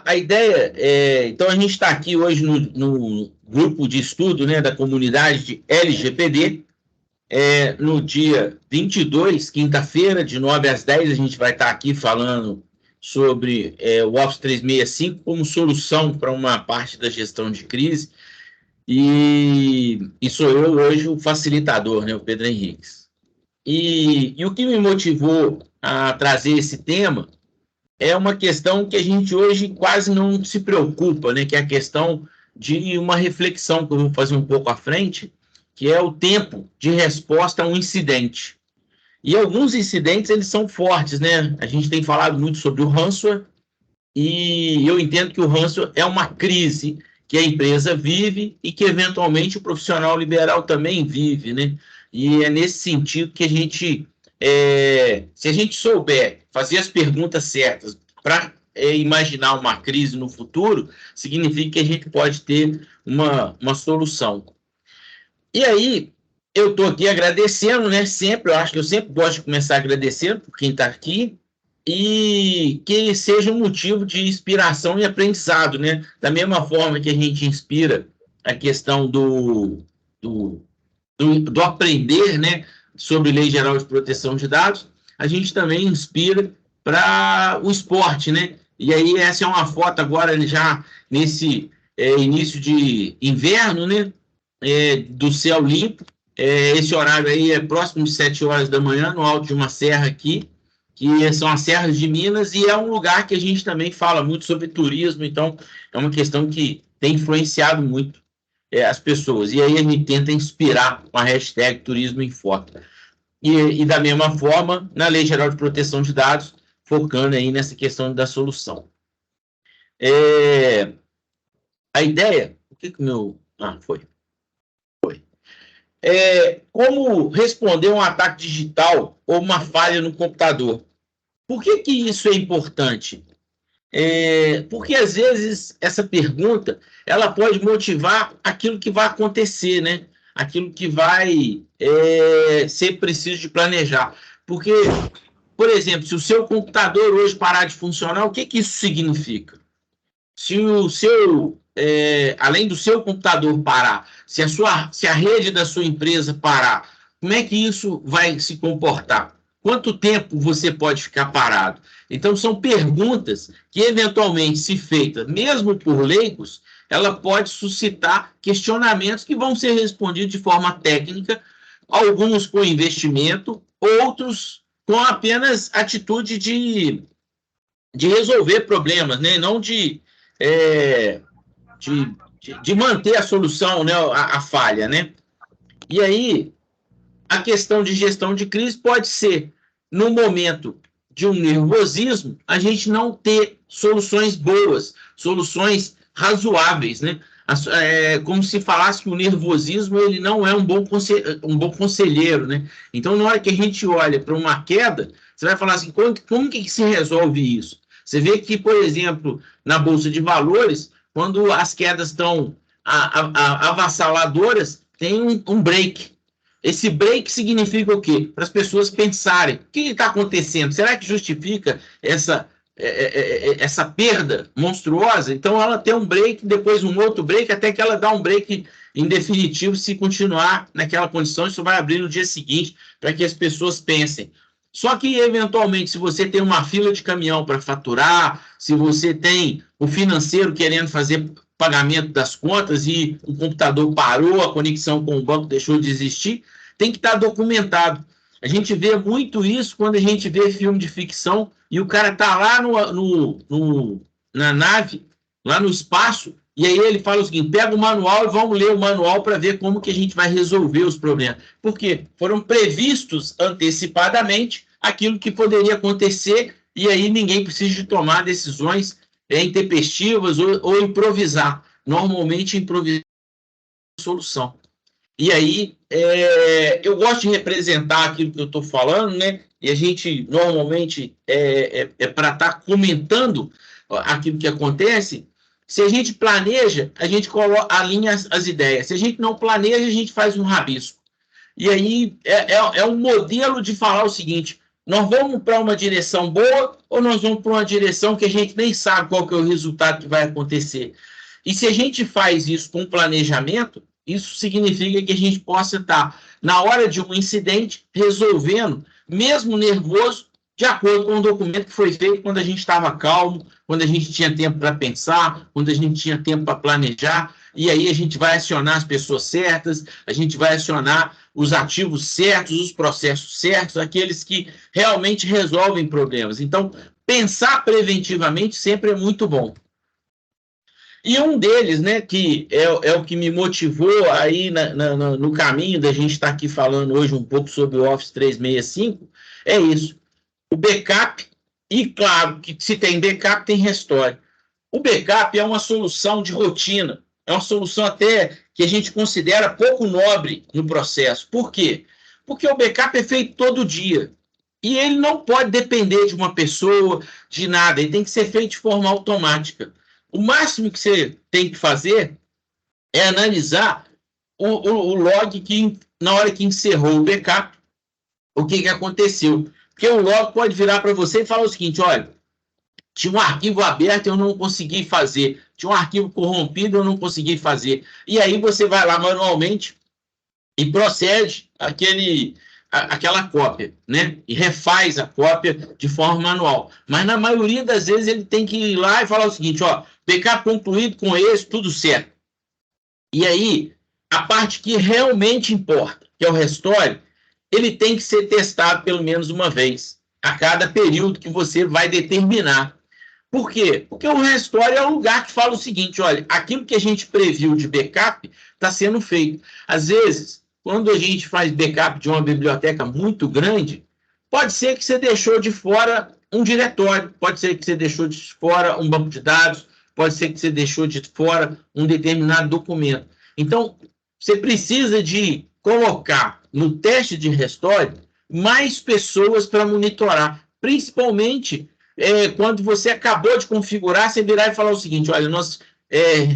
A ideia é... Então, a gente está aqui hoje no grupo de estudo, né, da comunidade de LGPD. No dia 22, quinta-feira, de 9 às 10, a gente vai estar aqui falando sobre o Office 365 como solução para uma parte da gestão de crise. E sou eu hoje o facilitador, né, o Pedro Henriques. E o que me motivou a trazer esse tema é uma questão que a gente hoje quase não se preocupa, né, que é a questão de uma reflexão que eu vou fazer um pouco à frente, que é o tempo de resposta a um incidente. E alguns incidentes, eles são fortes, né? A gente tem falado muito sobre o ransomware, e eu entendo que o ransomware é uma crise que a empresa vive e que, eventualmente, o profissional liberal também vive, né? E é nesse sentido que a gente, se a gente souber fazer as perguntas certas para imaginar uma crise no futuro, significa que a gente pode ter uma solução. E aí, eu estou aqui agradecendo, né? Sempre, eu acho que eu sempre gosto de começar agradecendo por quem está aqui, e que seja um motivo de inspiração e aprendizado, né? Da mesma forma que a gente inspira a questão do aprender, né? Sobre Lei Geral de Proteção de Dados, a gente também inspira para o esporte, né? E aí, essa é uma foto agora já nesse início de inverno, né? Do céu limpo. Esse horário aí é próximo de 7 horas da manhã, no alto de uma serra aqui, que são as serras de Minas, e é um lugar que a gente também fala muito sobre turismo, então é uma questão que tem influenciado muito as pessoas. E aí a gente tenta inspirar com a hashtag Turismo em Foto. E da mesma forma, na Lei Geral de Proteção de Dados, focando aí nessa questão da solução. A ideia... O que o meu... foi. Como responder um ataque digital ou uma falha no computador. Por que isso é importante? Porque, às vezes, essa pergunta ela pode motivar aquilo que vai acontecer, né? Aquilo que vai ser preciso de planejar. Porque, por exemplo, se o seu computador hoje parar de funcionar, o que isso significa? Se o seu... além do seu computador parar, se a rede da sua empresa parar, como é que isso vai se comportar? Quanto tempo você pode ficar parado? Então, são perguntas que, eventualmente, se feitas, mesmo por leigos, ela pode suscitar questionamentos que vão ser respondidos de forma técnica, alguns com investimento, outros com apenas atitude de resolver problemas, né? Não de manter a solução, né, a falha, né? E aí, a questão de gestão de crise pode ser, no momento de um nervosismo, a gente não ter soluções boas, soluções razoáveis, né? Como se falasse que o nervosismo ele não é um bom conselheiro, né? Então, na hora que a gente olha para uma queda, você vai falar assim, como que se resolve isso? Você vê que, por exemplo, na Bolsa de Valores, quando as quedas estão avassaladoras, tem um break. Esse break significa o quê? Para as pessoas pensarem, o que está acontecendo? Será que justifica essa perda monstruosa? Então, ela tem um break, depois um outro break, até que ela dá um break em definitivo. Se continuar naquela condição, isso vai abrir no dia seguinte, para que as pessoas pensem. Só que, eventualmente, se você tem uma fila de caminhão para faturar, se você tem o financeiro querendo fazer pagamento das contas e o computador parou, a conexão com o banco deixou de existir, tem que estar documentado. A gente vê muito isso quando a gente vê filme de ficção e o cara está lá na nave, lá no espaço, e aí ele fala o seguinte, pega o manual e vamos ler o manual para ver como que a gente vai resolver os problemas. Porque foram previstos antecipadamente aquilo que poderia acontecer e aí ninguém precisa de tomar decisões intempestivas ou improvisar. Normalmente, improvisar é a solução. E aí, eu gosto de representar aquilo que eu estou falando, né? E a gente, normalmente, para estar comentando aquilo que acontece. Se a gente planeja, a gente alinha as ideias. Se a gente não planeja, a gente faz um rabisco. E aí, é um modelo de falar o seguinte, nós vamos para uma direção boa ou nós vamos para uma direção que a gente nem sabe qual que é o resultado que vai acontecer. E se a gente faz isso com planejamento, isso significa que a gente possa estar, na hora de um incidente, resolvendo, mesmo nervoso, de acordo com o documento que foi feito quando a gente estava calmo, quando a gente tinha tempo para pensar, quando a gente tinha tempo para planejar, e aí a gente vai acionar as pessoas certas, a gente vai acionar os ativos certos, os processos certos, aqueles que realmente resolvem problemas. Então, pensar preventivamente sempre é muito bom. E um deles, né, que é o que me motivou aí no caminho da gente estar aqui falando hoje um pouco sobre o Office 365, é isso. O backup, e claro que se tem backup, tem restore. O backup é uma solução de rotina, é uma solução até que a gente considera pouco nobre no processo. Por quê? Porque o backup é feito todo dia. E ele não pode depender de uma pessoa, de nada, ele tem que ser feito de forma automática. O máximo que você tem que fazer é analisar o log que, na hora que encerrou o backup, o que aconteceu. Porque o log pode virar para você e falar o seguinte, olha, tinha um arquivo aberto, eu não consegui fazer. Tinha um arquivo corrompido, eu não consegui fazer. E aí você vai lá manualmente e procede aquela cópia, né? E refaz a cópia de forma manual. Mas na maioria das vezes ele tem que ir lá e falar o seguinte, ó, backup concluído com esse, tudo certo. E aí, a parte que realmente importa, que é o restore, ele tem que ser testado pelo menos uma vez, a cada período que você vai determinar. Por quê? Porque o restore é o lugar que fala o seguinte, olha, aquilo que a gente previu de backup está sendo feito. Às vezes, quando a gente faz backup de uma biblioteca muito grande, pode ser que você deixou de fora um diretório, pode ser que você deixou de fora um banco de dados, pode ser que você deixou de fora um determinado documento. Então, você precisa de colocar no teste de restore mais pessoas para monitorar, principalmente quando você acabou de configurar, você virar e falar o seguinte, olha, nós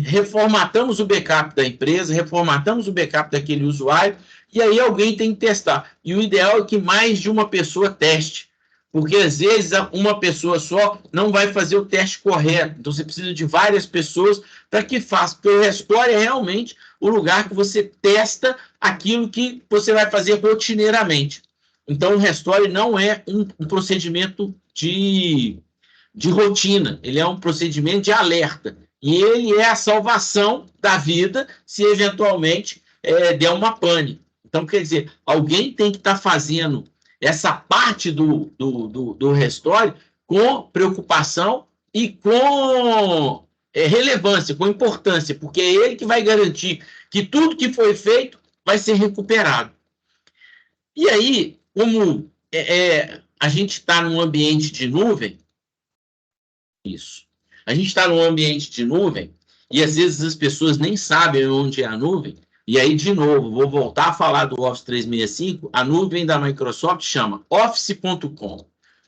reformatamos o backup da empresa, reformatamos o backup daquele usuário, e aí alguém tem que testar. E o ideal é que mais de uma pessoa teste, porque às vezes uma pessoa só não vai fazer o teste correto. Então você precisa de várias pessoas para que faça, porque o restore é realmente o lugar que você testa aquilo que você vai fazer rotineiramente. Então o restore não é um procedimento de rotina, ele é um procedimento de alerta. E ele é a salvação da vida se eventualmente der uma pane. Então, quer dizer, alguém tem que estar fazendo essa parte do restore com preocupação e com relevância, com importância, porque é ele que vai garantir que tudo que foi feito vai ser recuperado. E aí, como a gente está num ambiente de nuvem, isso. A gente está num ambiente de nuvem e às vezes as pessoas nem sabem onde é a nuvem. E aí, de novo, vou voltar a falar do Office 365. A nuvem da Microsoft chama office.com.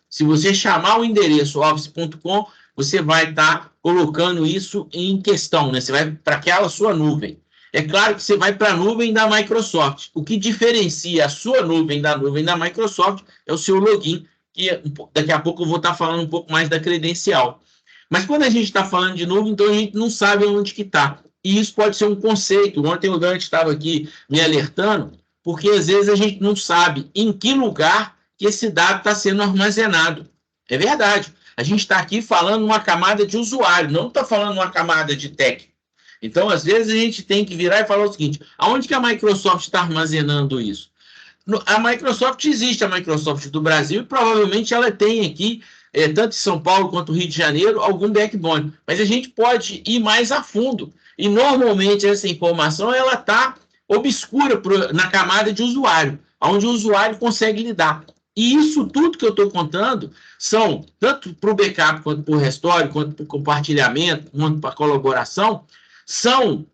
Se você chamar o endereço office.com, você vai estar colocando isso em questão, né? Você vai para aquela sua nuvem. É claro que você vai para a nuvem da Microsoft. O que diferencia a sua nuvem da Microsoft é o seu login, que daqui a pouco eu vou estar falando um pouco mais da credencial. Mas quando a gente está falando de nuvem, então a gente não sabe onde que está. E isso pode ser um conceito. Ontem o Dante estava aqui me alertando, porque às vezes a gente não sabe em que lugar que esse dado está sendo armazenado. É verdade. A gente está aqui falando uma camada de usuário, não está falando uma camada de técnico. Então, às vezes, a gente tem que virar e falar o seguinte, aonde que a Microsoft está armazenando isso? A Microsoft existe, a Microsoft do Brasil, e provavelmente ela tem aqui, tanto em São Paulo quanto Rio de Janeiro, algum backbone. Mas a gente pode ir mais a fundo. E, normalmente, essa informação ela está obscura na camada de usuário, onde o usuário consegue lidar. E isso tudo que eu estou contando são, tanto para o backup, quanto para o restore, quanto para o compartilhamento, quanto para a colaboração, são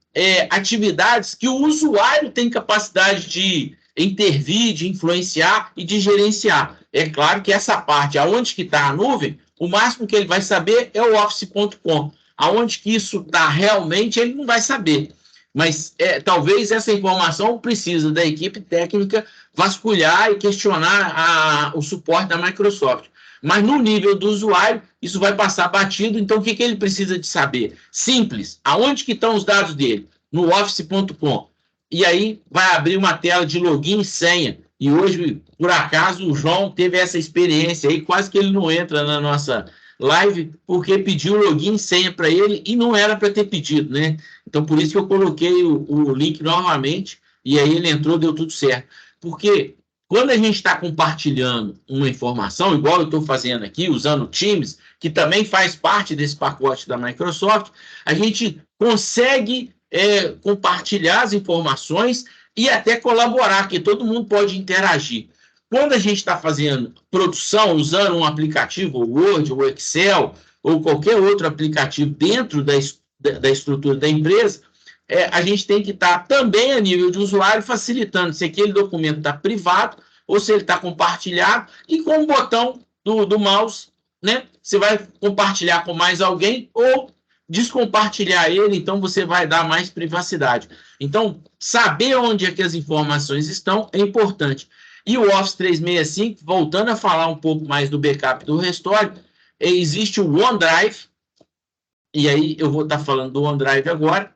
atividades que o usuário tem capacidade de intervir, de influenciar e de gerenciar. É claro que essa parte, aonde que está a nuvem, o máximo que ele vai saber é o office.com. Aonde que isso está realmente, ele não vai saber. Mas talvez essa informação precisa da equipe técnica vasculhar e questionar o suporte da Microsoft. Mas no nível do usuário, isso vai passar batido. Então, o que ele precisa de saber? Simples. Aonde que estão os dados dele? No office.com. E aí vai abrir uma tela de login e senha. E hoje, por acaso, o João teve essa experiência aí, quase que ele não entra na nossa live, porque pediu login e senha para ele e não era para ter pedido, né? Então, por isso que eu coloquei o link novamente e aí ele entrou, deu tudo certo. Porque quando a gente está compartilhando uma informação, igual eu estou fazendo aqui, usando o Teams, que também faz parte desse pacote da Microsoft, a gente consegue compartilhar as informações e até colaborar, que todo mundo pode interagir. Quando a gente está fazendo produção, usando um aplicativo, o Word, ou Excel, ou qualquer outro aplicativo dentro da estrutura da empresa, a gente tem que estar também a nível de usuário, facilitando se aquele documento está privado ou se ele está compartilhado, e com o botão do mouse, né, você vai compartilhar com mais alguém ou descompartilhar ele, então você vai dar mais privacidade. Então, saber onde é que as informações estão é importante. E o Office 365, voltando a falar um pouco mais do backup do Restore, existe o OneDrive, e aí eu vou estar falando do OneDrive agora.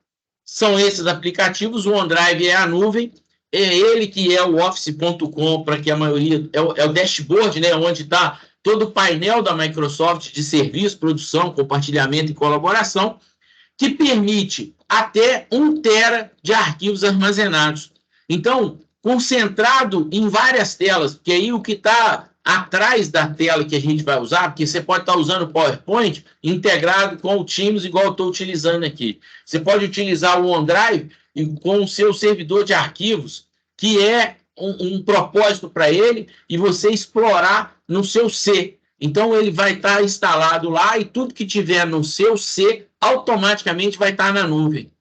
São esses aplicativos. O OneDrive é a nuvem, é ele que é o Office.com, para que a maioria... É o dashboard, né, onde está todo o painel da Microsoft de serviço, produção, compartilhamento e colaboração, que permite até 1 tera de arquivos armazenados. Então, concentrado em várias telas, porque aí o que está atrás da tela que a gente vai usar, porque você pode estar usando o PowerPoint integrado com o Teams, igual eu estou utilizando aqui. Você pode utilizar o OneDrive com o seu servidor de arquivos, que é um propósito para ele, e você explorar no seu C. Então, ele vai estar instalado lá, e tudo que tiver no seu C, automaticamente vai estar na nuvem.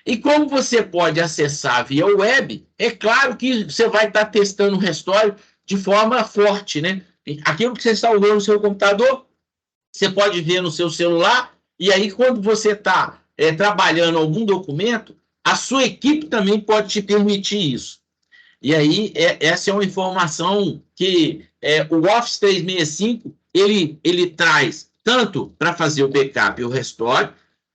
E como você pode acessar via web, é claro que você vai estar testando o Restore de forma forte, né? Aquilo que você salvou no seu computador, você pode ver no seu celular, e aí quando você está trabalhando algum documento, a sua equipe também pode te permitir isso. E aí, essa é uma informação que o Office 365, ele traz tanto para fazer o backup e o restore,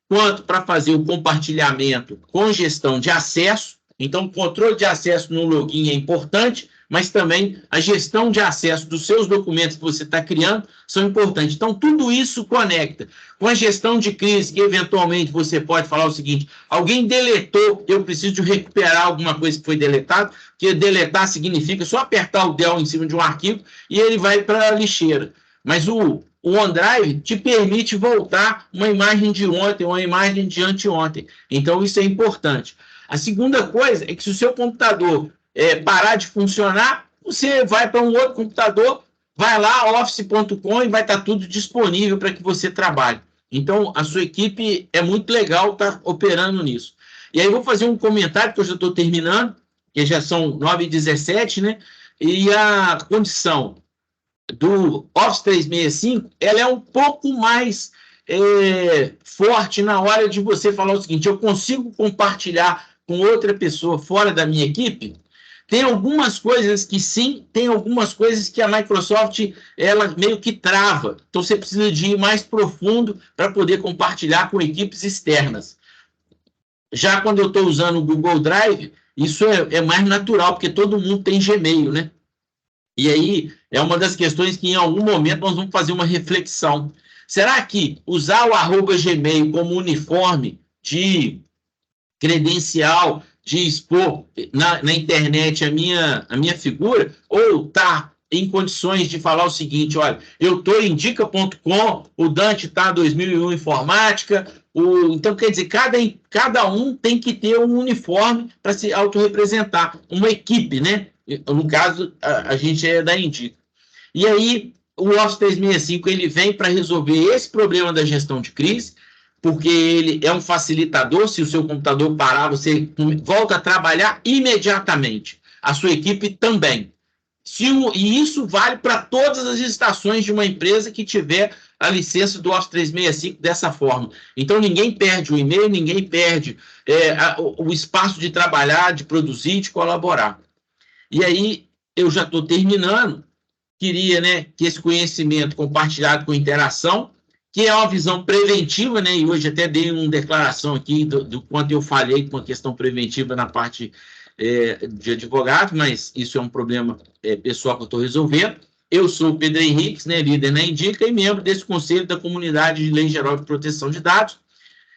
quanto para fazer o compartilhamento com gestão de acesso. Então, o controle de acesso no login é importante, mas também a gestão de acesso dos seus documentos que você está criando são importantes. Então, tudo isso conecta com a gestão de crise, que eventualmente você pode falar o seguinte: alguém deletou, eu preciso de recuperar alguma coisa que foi deletada, porque deletar significa só apertar o del em cima de um arquivo e ele vai para a lixeira. Mas o OneDrive te permite voltar uma imagem de ontem, uma imagem de anteontem. Então, isso é importante. A segunda coisa é que se o seu computador parar de funcionar, você vai para um outro computador, vai lá, office.com, e vai estar tudo disponível para que você trabalhe. Então, a sua equipe é muito legal estar operando nisso. E aí, eu vou fazer um comentário, que eu já estou terminando, que já são 9h17, né? E a condição do Office 365, ela é um pouco mais forte na hora de você falar o seguinte: eu consigo compartilhar com outra pessoa fora da minha equipe? Tem algumas coisas que sim, tem algumas coisas que a Microsoft ela meio que trava. Então, você precisa de ir mais profundo para poder compartilhar com equipes externas. Já quando eu estou usando o Google Drive, isso é mais natural, porque todo mundo tem Gmail, né? E aí, é uma das questões que em algum momento nós vamos fazer uma reflexão. Será que usar o @gmail como uniforme de credencial, de expor na internet a minha figura, ou tá em condições de falar o seguinte: olha, eu estou em dica.com, o Dante está 2001 informática, então quer dizer, cada um tem que ter um uniforme para se autorrepresentar, uma equipe, né? No caso, a gente é da Indica. E aí, o Office 365 ele vem para resolver esse problema da gestão de crise, porque ele é um facilitador. Se o seu computador parar, você volta a trabalhar imediatamente. A sua equipe também. E isso vale para todas as estações de uma empresa que tiver a licença do Office 365 dessa forma. Então, ninguém perde o e-mail, ninguém perde o espaço de trabalhar, de produzir, de colaborar. E aí, eu já estou terminando, queria, né, que esse conhecimento compartilhado com interação, que é uma visão preventiva, né, e hoje até dei uma declaração aqui do quanto eu falhei com a questão preventiva na parte de advogado, mas isso é um problema pessoal que eu estou resolvendo. Eu sou o Pedro Henriques, né, líder na Indica e membro desse Conselho da Comunidade de Lei Geral de Proteção de Dados,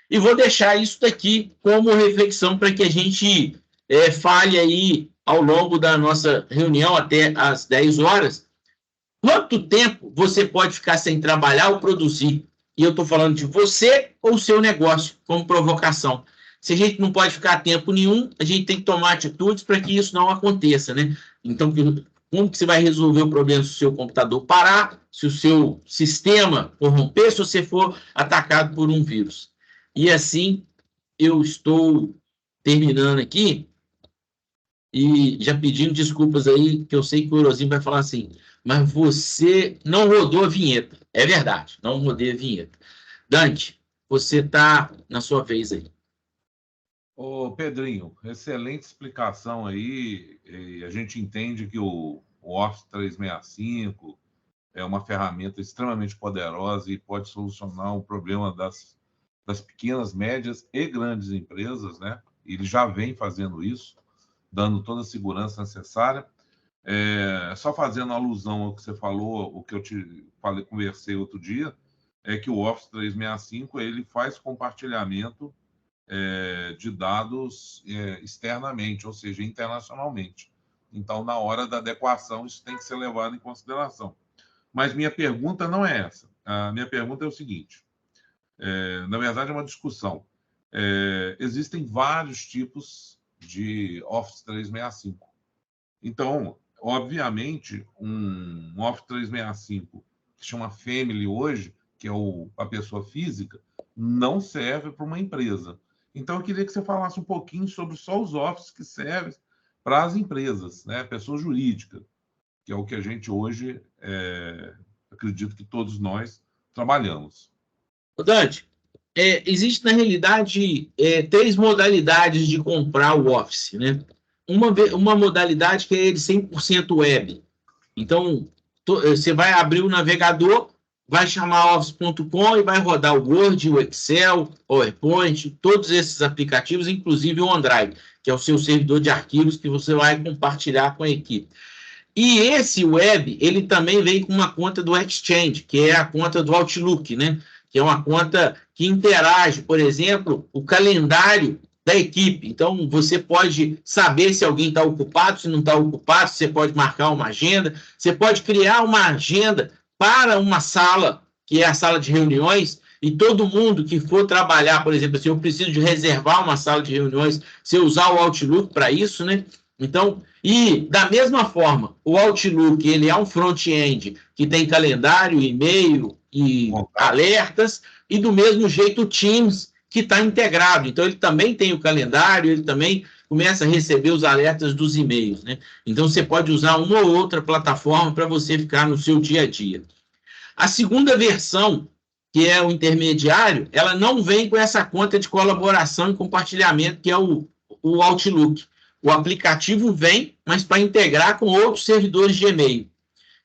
e vou deixar isso daqui como reflexão para que a gente fale aí ao longo da nossa reunião até às 10 horas, quanto tempo você pode ficar sem trabalhar ou produzir? E eu estou falando de você ou o seu negócio, como provocação. Se a gente não pode ficar tempo nenhum, a gente tem que tomar atitudes para que isso não aconteça, né? Então, como que você vai resolver o problema se o seu computador parar, se o seu sistema corromper, se você for atacado por um vírus? E assim, eu estou terminando aqui e já pedindo desculpas aí, que eu sei que o Orozinho vai falar assim, mas você não rodou a vinheta. É verdade, não rodei a vinheta. Dante, você está na sua vez aí. Ô, Pedrinho, excelente explicação aí. A gente entende que o Office 365 é uma ferramenta extremamente poderosa e pode solucionar o problema das pequenas, médias e grandes empresas, né? Ele já vem fazendo isso, dando toda a segurança necessária. Só fazendo alusão ao que você falou, o que eu conversei outro dia, é que o Office 365 ele faz compartilhamento de dados externamente, ou seja, internacionalmente. Então, na hora da adequação, isso tem que ser levado em consideração. Mas minha pergunta não é essa. A minha pergunta é o seguinte: na verdade, é uma discussão. Existem vários tipos de Office 365. Então, obviamente, um Office 365 que chama Family hoje, que é a pessoa física, não serve para uma empresa. Então, eu queria que você falasse um pouquinho sobre só os Office que servem para as empresas, né? Pessoa jurídica, que é o que a gente hoje, acredito que todos nós trabalhamos. Dante, existe, na realidade, 3 modalidades de comprar o Office, né? Uma modalidade que é de 100% web. Então, você vai abrir o navegador, vai chamar office.com e vai rodar o Word, o Excel, o PowerPoint, todos esses aplicativos, inclusive o OneDrive, que é o seu servidor de arquivos que você vai compartilhar com a equipe. E esse web, ele também vem com uma conta do Exchange, que é a conta do Outlook, né? Que é uma conta que interage, por exemplo, o calendário da equipe. Então, você pode saber se alguém está ocupado, se não está ocupado, você pode marcar uma agenda, você pode criar uma agenda para uma sala, que é a sala de reuniões, e todo mundo que for trabalhar, por exemplo, se eu preciso de reservar uma sala de reuniões, se eu usar o Outlook para isso, né? Então, e da mesma forma, o Outlook, ele é um front-end que tem calendário, e-mail e alertas, e do mesmo jeito o Teams, que está integrado. Então, ele também tem o calendário, ele também começa a receber os alertas dos e-mails, né? Então, você pode usar uma ou outra plataforma para você ficar no seu dia a dia. A segunda versão, que é o intermediário, ela não vem com essa conta de colaboração e compartilhamento, que é o Outlook. O aplicativo vem, mas para integrar com outros servidores de e-mail.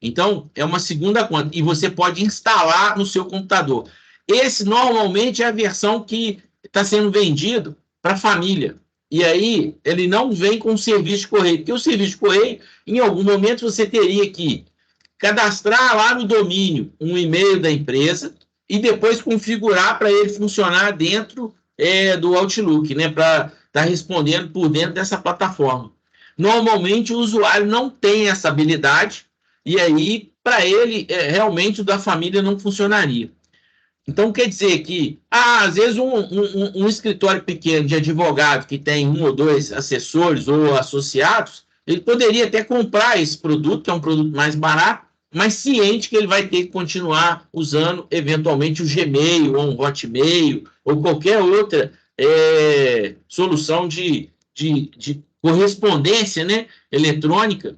Então, é uma segunda conta. E você pode instalar no seu computador. Esse, normalmente, é a versão que está sendo vendido para a família. E aí, ele não vem com o serviço de correio. Porque o serviço de correio, em algum momento, você teria que cadastrar lá no domínio um e-mail da empresa e depois configurar para ele funcionar dentro do Outlook, né? Para estar respondendo por dentro dessa plataforma. Normalmente, o usuário não tem essa habilidade e aí, para ele, realmente o da família não funcionaria. Então, quer dizer que, às vezes, um escritório pequeno de advogado que tem 1 ou 2 assessores ou associados, ele poderia até comprar esse produto, que é um produto mais barato, mas ciente que ele vai ter que continuar usando, eventualmente, o Gmail, ou um Hotmail, ou qualquer outra solução de correspondência, né, eletrônica,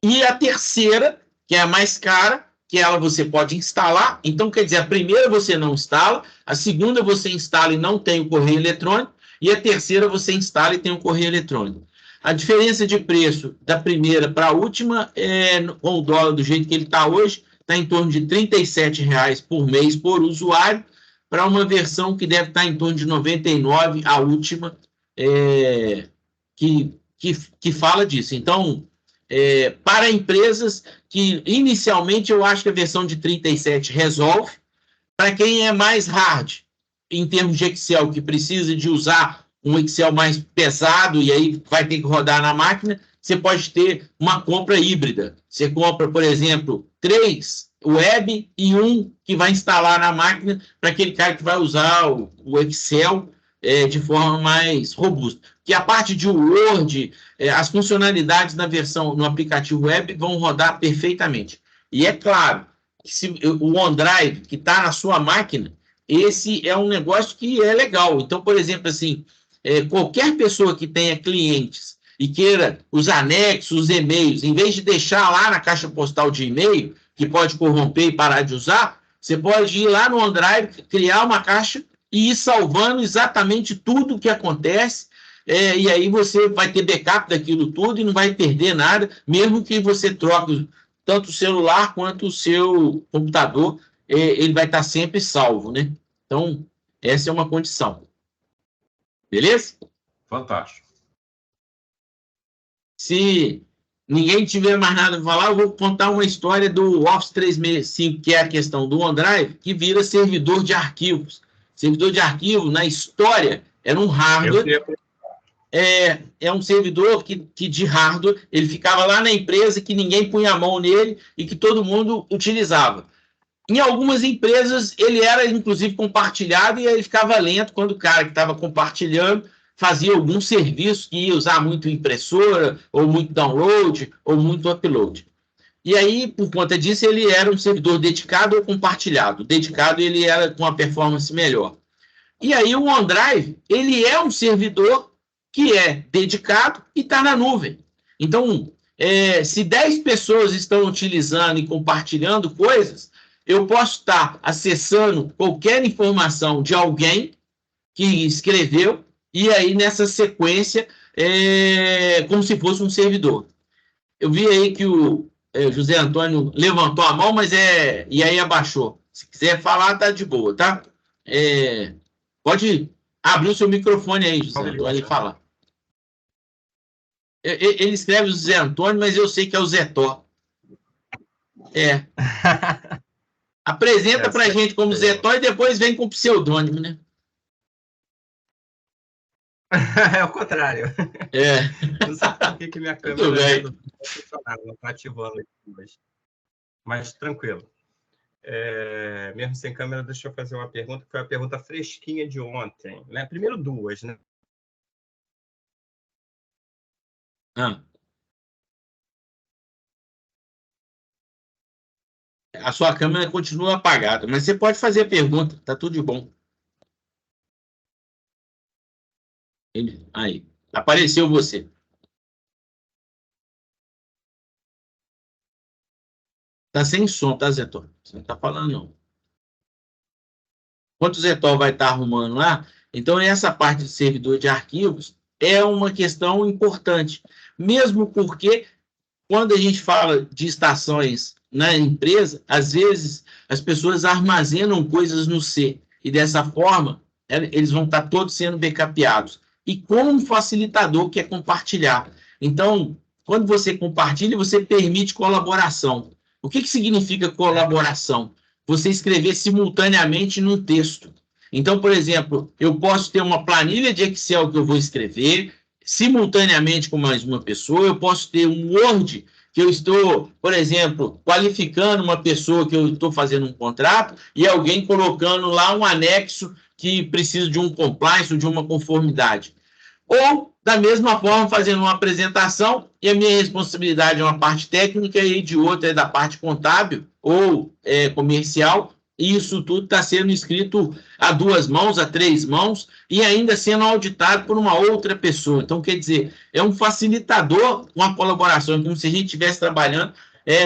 E a terceira, que é a mais cara, que ela você pode instalar. Então, quer dizer, a primeira você não instala, a segunda você instala e não tem o correio eletrônico, e a terceira você instala e tem o correio eletrônico. A diferença de preço da primeira para a última, com o dólar do jeito que ele está hoje, está em torno de R$ 37,00 por mês por usuário, para uma versão que deve estar em torno de R$ 99,00, a última, que fala disso. Então, para empresas que, inicialmente, eu acho que a versão de 37 resolve. Para quem é mais hard, em termos de Excel, que precisa de usar um Excel mais pesado e aí vai ter que rodar na máquina, você pode ter uma compra híbrida. Você compra, por exemplo, 3 web e 1 que vai instalar na máquina para aquele cara que vai usar o Excel de forma mais robusta. Que a parte de Word, as funcionalidades na versão, no aplicativo web vão rodar perfeitamente. E é claro, que se o OneDrive que está na sua máquina, esse é um negócio que é legal. Então, por exemplo, assim, qualquer pessoa que tenha clientes e queira os anexos, os e-mails, em vez de deixar lá na caixa postal de e-mail, que pode corromper e parar de usar, você pode ir lá no OneDrive, criar uma caixa e ir salvando exatamente tudo o que acontece, e aí você vai ter backup daquilo tudo e não vai perder nada, mesmo que você troque tanto o celular quanto o seu computador, ele vai estar sempre salvo, né? Então, essa é uma condição. Beleza? Fantástico. Se ninguém tiver mais nada para falar, eu vou contar uma história do Office 365, que é a questão do OneDrive, que vira servidor de arquivos. Servidor de arquivo, na história, era um hardware. É um servidor que de hardware, ele ficava lá na empresa, que ninguém punha a mão nele e que todo mundo utilizava. Em algumas empresas, ele era, inclusive, compartilhado e ele ficava lento quando o cara que estava compartilhando fazia algum serviço que ia usar muito impressora, ou muito download, ou muito upload. E aí, por conta disso, ele era um servidor dedicado ou compartilhado. Dedicado, ele era com uma performance melhor. E aí, o OneDrive, ele é um servidor que é dedicado e está na nuvem. Então, se 10 pessoas estão utilizando e compartilhando coisas, eu posso estar acessando qualquer informação de alguém que escreveu, e aí nessa sequência, como se fosse um servidor. Eu vi aí que o José Antônio levantou a mão, mas e aí abaixou. Se quiser falar, tá de boa, tá? Pode abrir o seu microfone aí, José Antônio, e falar. Ele escreve José Antônio, mas eu sei que é o Zé Tó. Apresenta pra gente como Zé Tó e depois vem com o pseudônimo, né? É o contrário. Não sei por que minha câmera não funcionava, não está ativando aqui, mas tranquilo. Mesmo sem câmera, deixa eu fazer uma pergunta, que foi a pergunta fresquinha de ontem. Né? Primeiro duas, né? A sua câmera continua apagada, mas você pode fazer a pergunta, tá tudo de bom. Aí, apareceu você. Tá sem som, tá, Zé Tó? Você não tá falando, não. Enquanto o Zé Tó vai estar arrumando lá, então essa parte de servidor de arquivos é uma questão importante, mesmo porque quando a gente fala de estações na empresa, às vezes as pessoas armazenam coisas no C, e dessa forma eles vão estar todos sendo backupeados. E com um facilitador que é compartilhar. Então, quando você compartilha, você permite colaboração. O que significa colaboração? Você escrever simultaneamente num texto. Então, por exemplo, eu posso ter uma planilha de Excel que eu vou escrever simultaneamente com mais uma pessoa, eu posso ter um Word que eu estou, por exemplo, qualificando uma pessoa que eu estou fazendo um contrato e alguém colocando lá um anexo que precisa de um compliance ou de uma conformidade. Ou, da mesma forma, fazendo uma apresentação e a minha responsabilidade é uma parte técnica e de outra é da parte contábil ou comercial, e isso tudo está sendo escrito a 2 mãos, a 3 mãos, e ainda sendo auditado por uma outra pessoa. Então, quer dizer, é um facilitador, uma colaboração, como se a gente estivesse trabalhando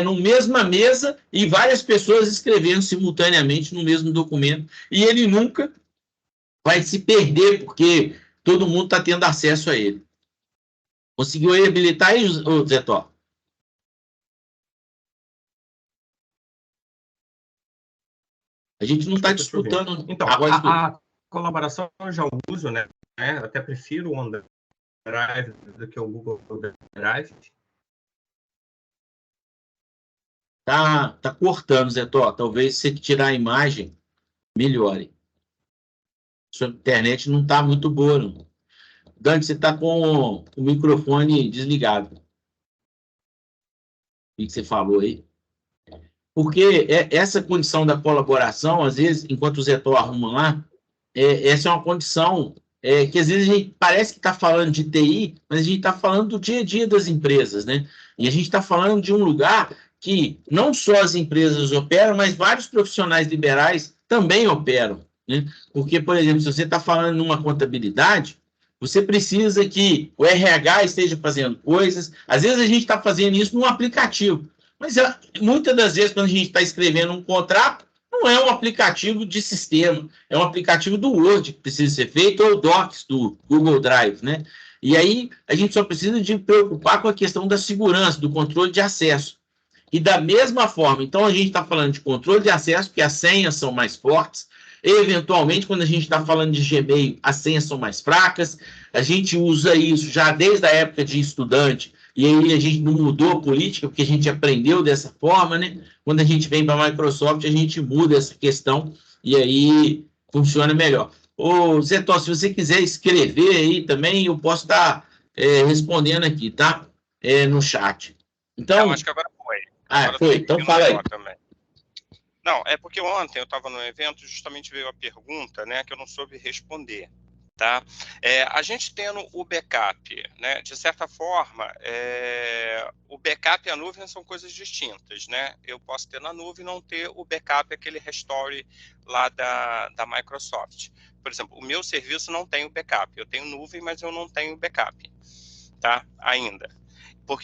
na mesma mesa e várias pessoas escrevendo simultaneamente no mesmo documento, e ele nunca vai se perder, porque todo mundo está tendo acesso a ele. Conseguiu aí habilitar aí, Zé Tó? A gente não está disputando. Então, a colaboração eu já uso, né? Até prefiro o OneDrive do que o Google Drive. Tá cortando, Zé Tó. Talvez se você tirar a imagem, melhore. Sua internet não está muito boa, não. Dante, você está com o microfone desligado. O que você falou aí? Porque essa condição da colaboração, às vezes, enquanto o Zé Tó arruma lá, essa é uma condição que às vezes a gente parece que está falando de TI, mas a gente está falando do dia a dia das empresas, né? E a gente está falando de um lugar que não só as empresas operam, mas vários profissionais liberais também operam, né? Porque, por exemplo, se você está falando numa contabilidade, você precisa que o RH esteja fazendo coisas. Às vezes a gente está fazendo isso num aplicativo, mas muitas das vezes, quando a gente está escrevendo um contrato, não é um aplicativo de sistema, é um aplicativo do Word que precisa ser feito, ou o Docs do Google Drive, né? E aí a gente só precisa de preocupar com a questão da segurança, do controle de acesso. E da mesma forma, então a gente está falando de controle de acesso, porque as senhas são mais fortes. Eventualmente, quando a gente está falando de Gmail, as senhas são mais fracas. A gente usa isso já desde a época de estudante, e aí a gente não mudou a política, porque a gente aprendeu dessa forma, né? Quando a gente vem para a Microsoft, a gente muda essa questão, e aí funciona melhor. Ô, Zé Tó, se você quiser escrever aí também, eu posso estar respondendo aqui, tá? No chat. Então, acho que agora foi. Agora foi. Então fala aí. Também. Não, é porque ontem eu estava no evento, justamente veio a pergunta, né, que eu não soube responder. Tá? A gente tendo o backup, né, de certa forma, o backup e a nuvem são coisas distintas, né? Eu posso ter na nuvem e não ter o backup, aquele restore lá da Microsoft. Por exemplo, o meu serviço não tem o backup. Eu tenho nuvem, mas eu não tenho backup, tá? Ainda.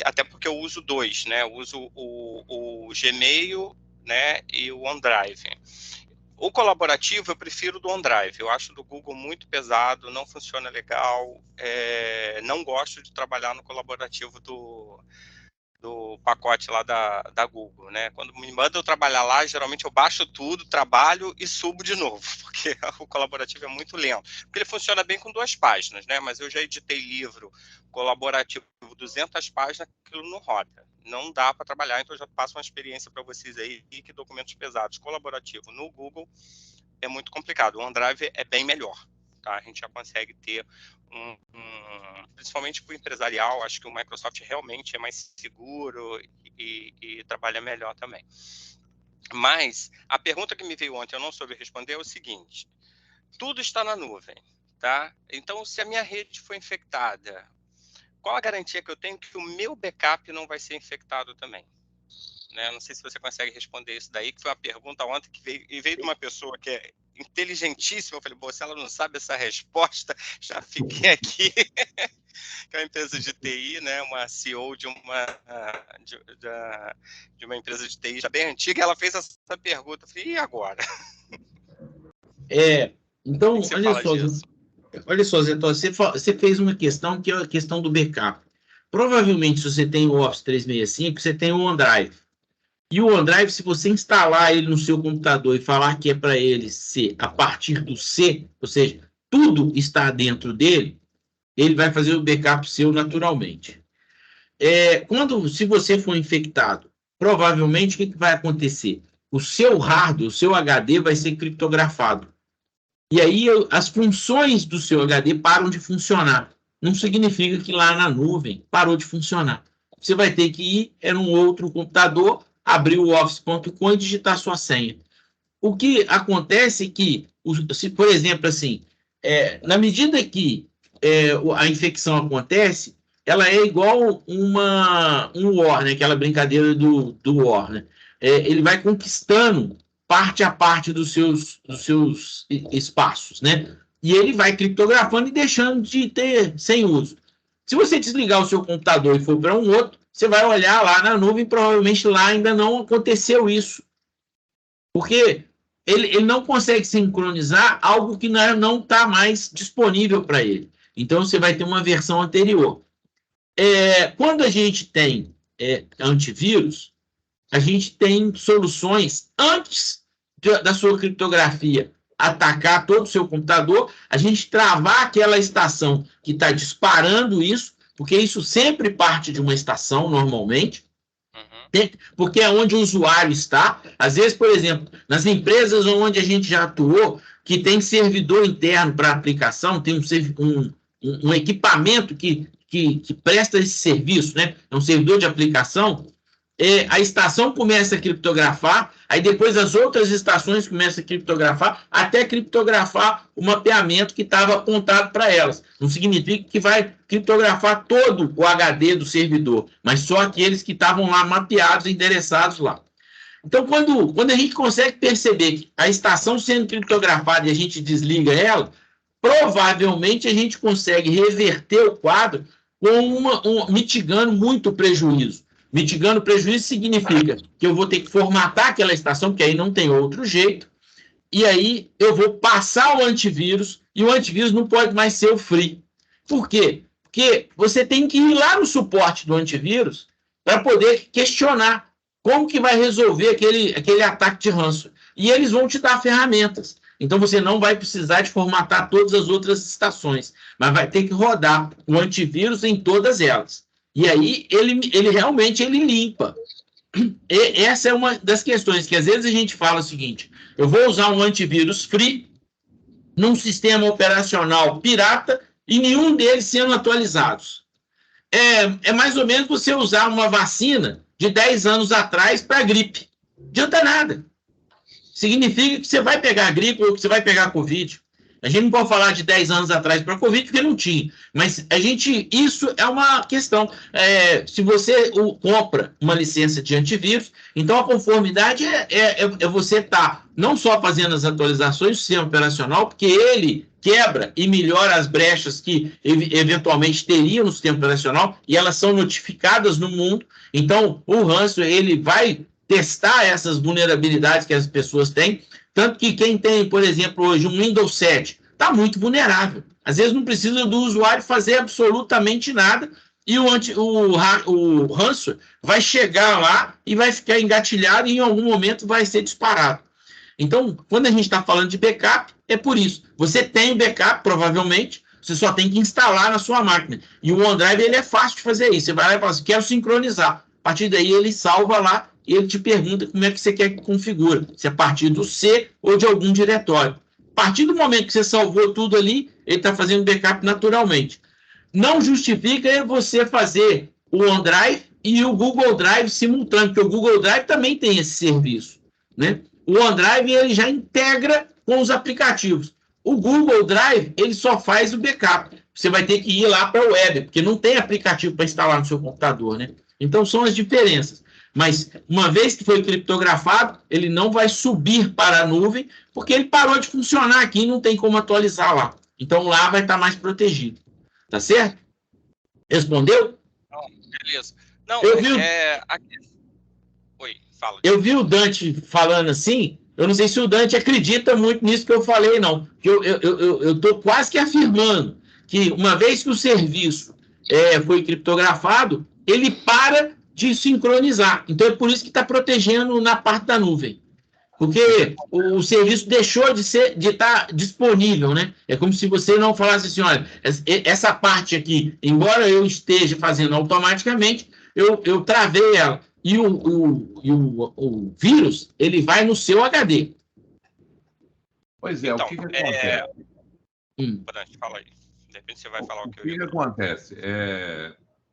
Até porque eu uso 2, né? Eu uso o Gmail, né, e o OneDrive. O colaborativo eu prefiro do OneDrive, eu acho do Google muito pesado, não funciona legal, não gosto de trabalhar no colaborativo do pacote lá da Google, né? Quando me mandam eu trabalhar lá, geralmente eu baixo tudo, trabalho e subo de novo, porque o colaborativo é muito lento. Porque ele funciona bem com 2 páginas, né? Mas eu já editei livro colaborativo 200 páginas, aquilo não roda. Não dá para trabalhar, então eu já passo uma experiência para vocês aí, que documentos pesados, colaborativo no Google é muito complicado. O OneDrive é bem melhor, tá? A gente já consegue ter principalmente para o empresarial, acho que o Microsoft realmente é mais seguro e trabalha melhor também. Mas a pergunta que me veio ontem, eu não soube responder, é o seguinte: tudo está na nuvem, tá? Então, se a minha rede foi infectada, qual a garantia que eu tenho que o meu backup não vai ser infectado também? Né? Não sei se você consegue responder isso daí, que foi uma pergunta ontem que veio de uma pessoa que é inteligentíssima. Eu falei, se ela não sabe essa resposta, já fiquei aqui. Que é uma empresa de TI, né? Uma CEO de uma empresa de TI já bem antiga, ela fez essa pergunta. Eu falei, e agora? Então, olha só, Zé Tó, você fez uma questão que é a questão do backup. Provavelmente, se você tem o Office 365, você tem o OneDrive. E o OneDrive, se você instalar ele no seu computador e falar que é para ele ser a partir do C, ou seja, tudo está dentro dele, ele vai fazer o backup seu naturalmente. Se você for infectado, provavelmente o que vai acontecer? O seu hardware, o seu HD vai ser criptografado. E aí as funções do seu HD param de funcionar. Não significa que lá na nuvem parou de funcionar. Você vai ter que ir num outro computador, abrir o office.com e digitar sua senha. O que acontece é que, se, por exemplo, assim, na medida que a infecção acontece, ela é igual um War, né? Aquela brincadeira do War, né? Ele vai conquistando parte a parte dos seus espaços, né? E ele vai criptografando e deixando de ter sem uso. Se você desligar o seu computador e for para um outro, você vai olhar lá na nuvem, provavelmente lá ainda não aconteceu isso. Porque ele não consegue sincronizar algo que não está mais disponível para ele. Então, você vai ter uma versão anterior. Quando a gente tem antivírus, a gente tem soluções antes da sua criptografia atacar todo o seu computador, a gente travar aquela estação que está disparando isso, porque isso sempre parte de uma estação, normalmente, porque é onde o usuário está. Às vezes, por exemplo, nas empresas onde a gente já atuou, que tem servidor interno para aplicação, tem um equipamento que presta esse serviço, né? É um servidor de aplicação. A estação começa a criptografar, aí depois as outras estações começam a criptografar, até criptografar o mapeamento que estava apontado para elas. Não significa que vai criptografar todo o HD do servidor, mas só aqueles que estavam lá mapeados, endereçados lá. Então, quando a gente consegue perceber que a estação sendo criptografada e a gente desliga ela, provavelmente a gente consegue reverter o quadro com mitigando muito o prejuízo. Mitigando o prejuízo significa que eu vou ter que formatar aquela estação, porque aí não tem outro jeito, e aí eu vou passar o antivírus, e o antivírus não pode mais ser o free. Por quê? Porque você tem que ir lá no suporte do antivírus para poder questionar como que vai resolver aquele ataque de ransomware. E eles vão te dar ferramentas. Então, você não vai precisar de formatar todas as outras estações, mas vai ter que rodar o antivírus em todas elas. E aí, ele realmente limpa. E essa é uma das questões que, às vezes, a gente fala o seguinte: eu vou usar um antivírus free num sistema operacional pirata e nenhum deles sendo atualizados. É mais ou menos você usar uma vacina de 10 anos atrás para gripe. Não adianta nada. Significa que você vai pegar gripe ou que você vai pegar Covid. A gente não pode falar de 10 anos atrás para Covid, porque não tinha. Mas isso é uma questão. Se você compra uma licença de antivírus, então a conformidade é você estar não só fazendo as atualizações do sistema operacional, porque ele quebra e melhora as brechas que eventualmente teriam no sistema operacional, e elas são notificadas no mundo. Então, o ransomware, ele vai testar essas vulnerabilidades que as pessoas têm. Tanto que quem tem, por exemplo, hoje um Windows 7 está muito vulnerável. Às vezes não precisa do usuário fazer absolutamente nada e o ransomware vai chegar lá e vai ficar engatilhado e em algum momento vai ser disparado. Então, quando a gente está falando de backup, é por isso. Você tem o backup, provavelmente, você só tem que instalar na sua máquina. E o OneDrive, ele é fácil de fazer isso. Você vai lá e fala assim, quero sincronizar. A partir daí, ele salva lá e ele te pergunta como é que você quer que configura, se é a partir do C ou de algum diretório. A partir do momento que você salvou tudo ali, ele está fazendo backup naturalmente. Não justifica você fazer o OneDrive e o Google Drive simultâneo, porque o Google Drive também tem esse serviço, né? O OneDrive, ele já integra com os aplicativos. O Google Drive, ele só faz o backup. Você vai ter que ir lá para a web, porque não tem aplicativo para instalar no seu computador, né? Então, são as diferenças. Mas, uma vez que foi criptografado, ele não vai subir para a nuvem, porque ele parou de funcionar aqui e não tem como atualizar lá. Então, lá vai estar mais protegido. Tá certo? Respondeu? Não, beleza. Não, Oi, fala. Eu vi o Dante falando assim, eu não sei se o Dante acredita muito nisso que eu falei, não. Eu estou quase que afirmando que, uma vez que o serviço foi criptografado, ele para de sincronizar. Então, é por isso que está protegendo na parte da nuvem. Porque o serviço deixou de estar disponível, né? É como se você não falasse assim, olha, essa parte aqui, embora eu esteja fazendo automaticamente, eu travei ela. E o vírus, ele vai no seu HD. Pois é, então, o que acontece? Fala aí. De repente você vai falar o que que acontece?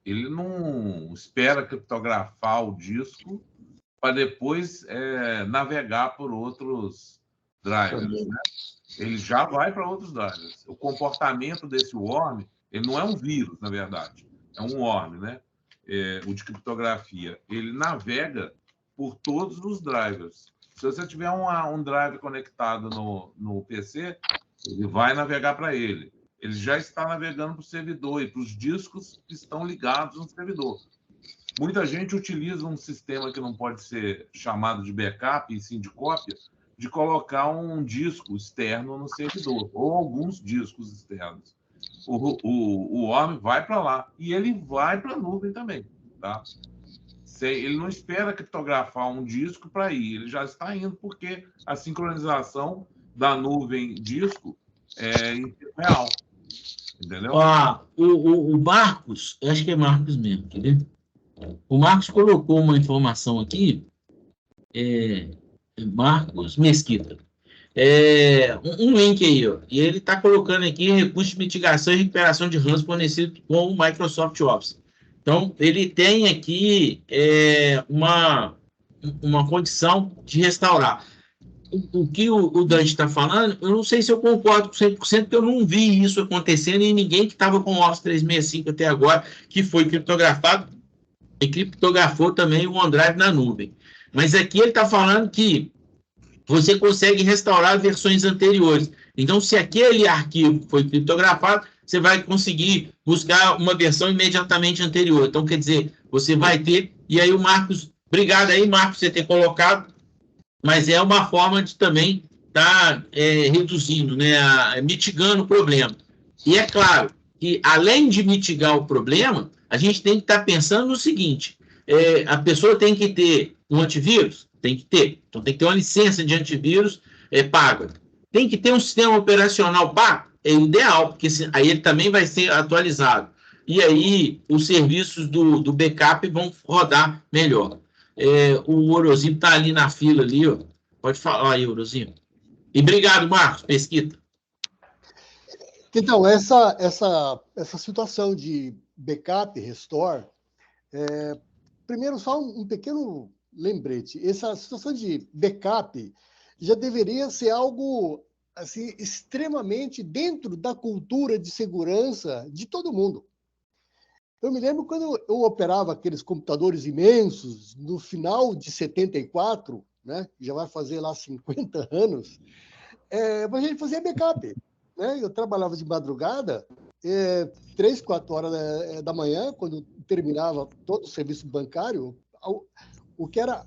Ele não espera criptografar o disco para depois navegar por outros drivers, né? Ele já vai para outros drivers. O comportamento desse worm, ele não é um vírus, na verdade. É um worm, né? O de criptografia. Ele navega por todos os drivers. Se você tiver um drive conectado no PC, ele vai navegar para ele. Ele já está navegando para o servidor e para os discos que estão ligados no servidor. Muita gente utiliza um sistema que não pode ser chamado de backup, e sim de cópia, de colocar um disco externo no servidor, ou alguns discos externos. O ORM vai para lá e ele vai para a nuvem também. Tá? Ele não espera criptografar um disco para ir, ele já está indo, porque a sincronização da nuvem disco é em tempo real. Entendeu? O Marcos, eu acho que é Marcos mesmo, quer ver? O Marcos colocou uma informação aqui, Marcos Mesquita. Um link aí, ó, e ele está colocando aqui recursos de mitigação e recuperação de RAM fornecido com o Microsoft Office. Então, ele tem aqui uma condição de restaurar. O que o Dante está falando, eu não sei se eu concordo com 100%, porque eu não vi isso acontecendo em ninguém que estava com o Office 365 até agora, que foi criptografado e criptografou também o OneDrive na nuvem. Mas aqui ele está falando que você consegue restaurar versões anteriores. Então, se aquele arquivo foi criptografado, você vai conseguir buscar uma versão imediatamente anterior. Então, quer dizer, você vai ter... E aí o Marcos... Obrigado aí, Marcos, por você ter colocado. Mas é uma forma de também estar reduzindo, né, mitigando o problema. E é claro que, além de mitigar o problema, a gente tem que estar pensando no seguinte, a pessoa tem que ter um antivírus? Tem que ter. Então, tem que ter uma licença de antivírus paga. Tem que ter um sistema operacional pago? É ideal, porque aí ele também vai ser atualizado. E aí, os serviços do backup vão rodar melhor. O Orozinho está ali na fila, ali, ó. Pode falar aí, Orozinho. E obrigado, Marcos Mesquita. Então, essa situação de backup, restore, primeiro só um pequeno lembrete. Essa situação de backup já deveria ser algo assim, extremamente dentro da cultura de segurança de todo mundo. Eu me lembro quando eu operava aqueles computadores imensos, no final de 74, né, já vai fazer lá 50 anos, a gente fazia backup. Né? Eu trabalhava de madrugada, 3, 4 horas da manhã, quando terminava todo o serviço bancário, o que era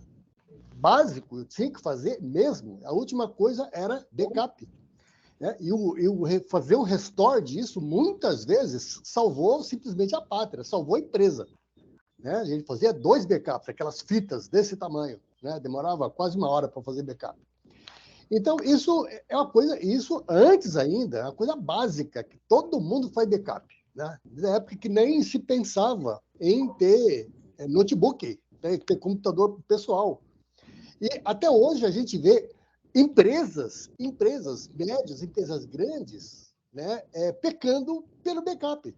básico, eu tinha que fazer mesmo, a última coisa era backup. Né? E fazer o restore disso, muitas vezes, salvou simplesmente a pátria, salvou a empresa. Né? A gente fazia 2 backups, aquelas fitas desse tamanho. Né? Demorava quase 1 hora para fazer backup. Então, isso é uma coisa, isso antes ainda, é uma coisa básica, que todo mundo faz backup. Né? Na época que nem se pensava em ter notebook, ter computador pessoal. E até hoje a gente vê empresas médias, empresas grandes, né, pecando pelo backup.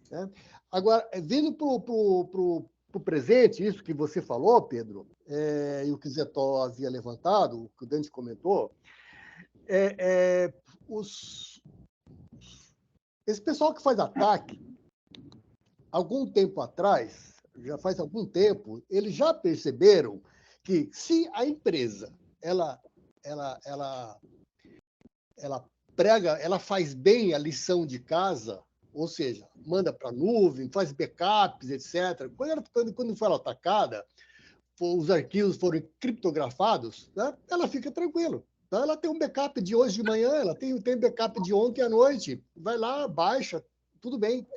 Né? Agora, vindo para o presente, isso que você falou, Pedro, e o que o Zé Tó havia levantado, o que o Dante comentou, esse pessoal que faz ataque, algum tempo atrás, já faz algum tempo, eles já perceberam que se a empresa ela faz bem a lição de casa, ou seja, manda para a nuvem, faz backups, etc. Quando for atacada, os arquivos forem criptografados, né, ela fica tranquila. Então, ela tem um backup de hoje de manhã, ela tem backup de ontem à noite, vai lá, baixa, tudo bem.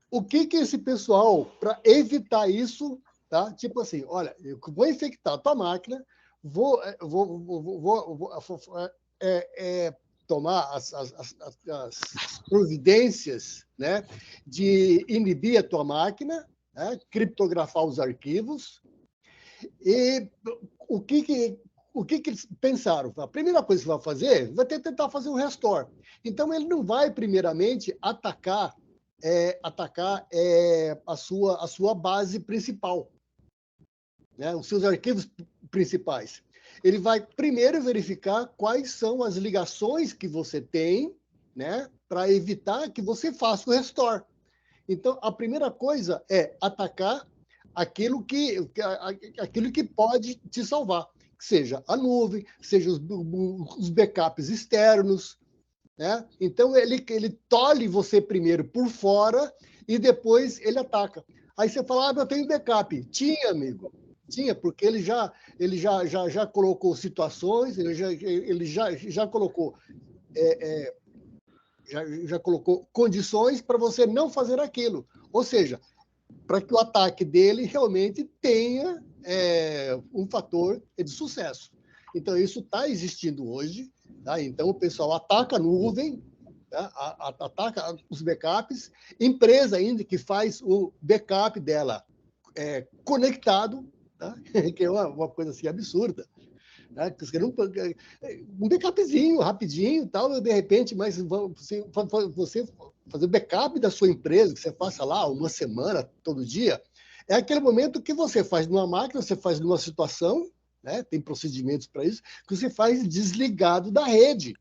O que esse pessoal, para evitar isso, tá? Tipo assim, olha, eu vou infectar a tua máquina, vou tomar as providências, né, de inibir a tua máquina, né, criptografar os arquivos. E o que eles pensaram? A primeira coisa que vai fazer, vai tentar fazer um restore. Então, ele não vai, primeiramente, atacar a sua base principal, né, os seus arquivos principais. Ele vai primeiro verificar quais são as ligações que você tem, né, para evitar que você faça o restore. Então, a primeira coisa é atacar aquilo que pode te salvar. seja a nuvem, seja os backups externos, né? Então, ele tolhe você primeiro por fora e depois ele ataca. Aí você fala, eu tenho backup. Tinha, amigo. Tinha, porque ele já colocou situações, ele já colocou já colocou condições para você não fazer aquilo. Ou seja, para que o ataque dele realmente tenha um fator de sucesso. Então, isso está existindo hoje. Tá? Então, o pessoal ataca a nuvem, tá? Ataca os backups. Empresa ainda que faz o backup dela conectado, tá? Que é uma coisa assim absurda. Né? Um backupzinho, rapidinho, tal, de repente, mas você fazer o backup da sua empresa, que você faça lá uma semana, todo dia, é aquele momento que você faz numa máquina, você faz numa situação, né? Tem procedimentos para isso, que você faz desligado da rede.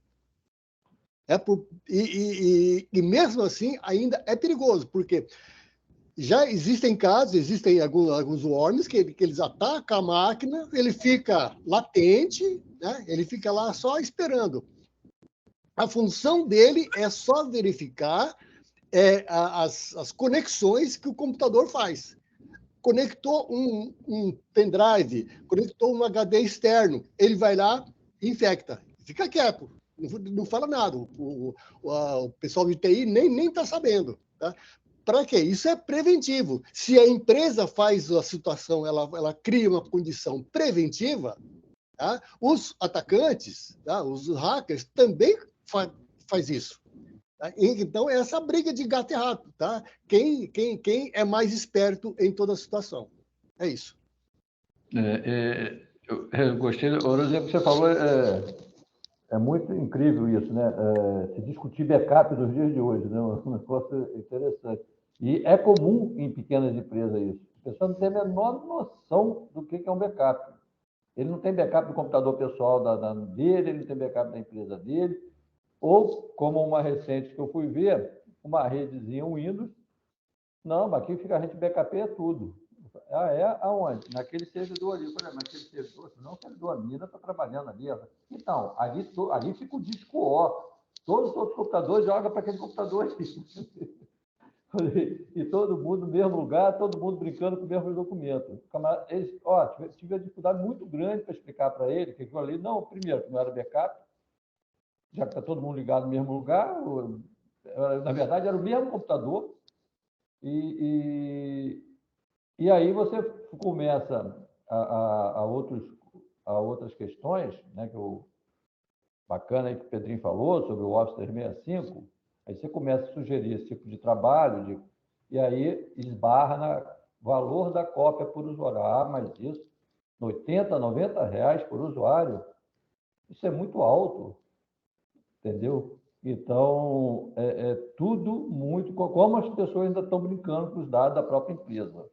E mesmo assim, ainda é perigoso, porque já existem casos, existem alguns worms que eles atacam a máquina, ele fica latente, né? Ele fica lá só esperando. A função dele é só verificar as conexões que o computador faz. Conectou um pendrive, conectou um HD externo, ele vai lá e infecta. Fica quieto, não fala nada. O pessoal de TI nem está sabendo. Tá? Para quê? Isso é preventivo. Se a empresa faz a situação, ela cria uma condição preventiva, tá? Os atacantes, tá? Os hackers também faz isso. Tá? Então, é essa briga de gato e rato. Tá? Quem é mais esperto em toda a situação? É isso. Eu gostei, o exemplo que você falou, é muito incrível isso, né? Se discutir backup dos dias de hoje, né? Um negócio interessante. E é comum em pequenas empresas isso. A pessoa não tem a menor noção do que é um backup. Ele não tem backup do computador pessoal dele, ele não tem backup da empresa dele. Ou, como uma recente que eu fui ver, uma redezinha Windows. Não, mas aqui fica a gente backupeia tudo. Aonde? Naquele servidor ali. Eu falei, mas aquele servidor, não, o servidor, a menina está trabalhando ali. Então, ali fica o disco O. Todos os outros computadores jogam para aquele computador ali. E todo mundo no mesmo lugar, todo mundo brincando com o mesmo documento. Tive uma dificuldade muito grande para explicar para ele que aquilo ali, não, primeiro, que não era backup, já que está todo mundo ligado no mesmo lugar, na verdade era o mesmo computador, e aí você começa a outras questões, né, bacana aí que o Pedrinho falou sobre o Office 365. Aí você começa a sugerir esse tipo de trabalho, e aí esbarra no valor da cópia por usuário. Mas isso, R$80, R$90 por usuário, isso é muito alto, entendeu? Então, é tudo muito... Como as pessoas ainda estão brincando com os dados da própria empresa.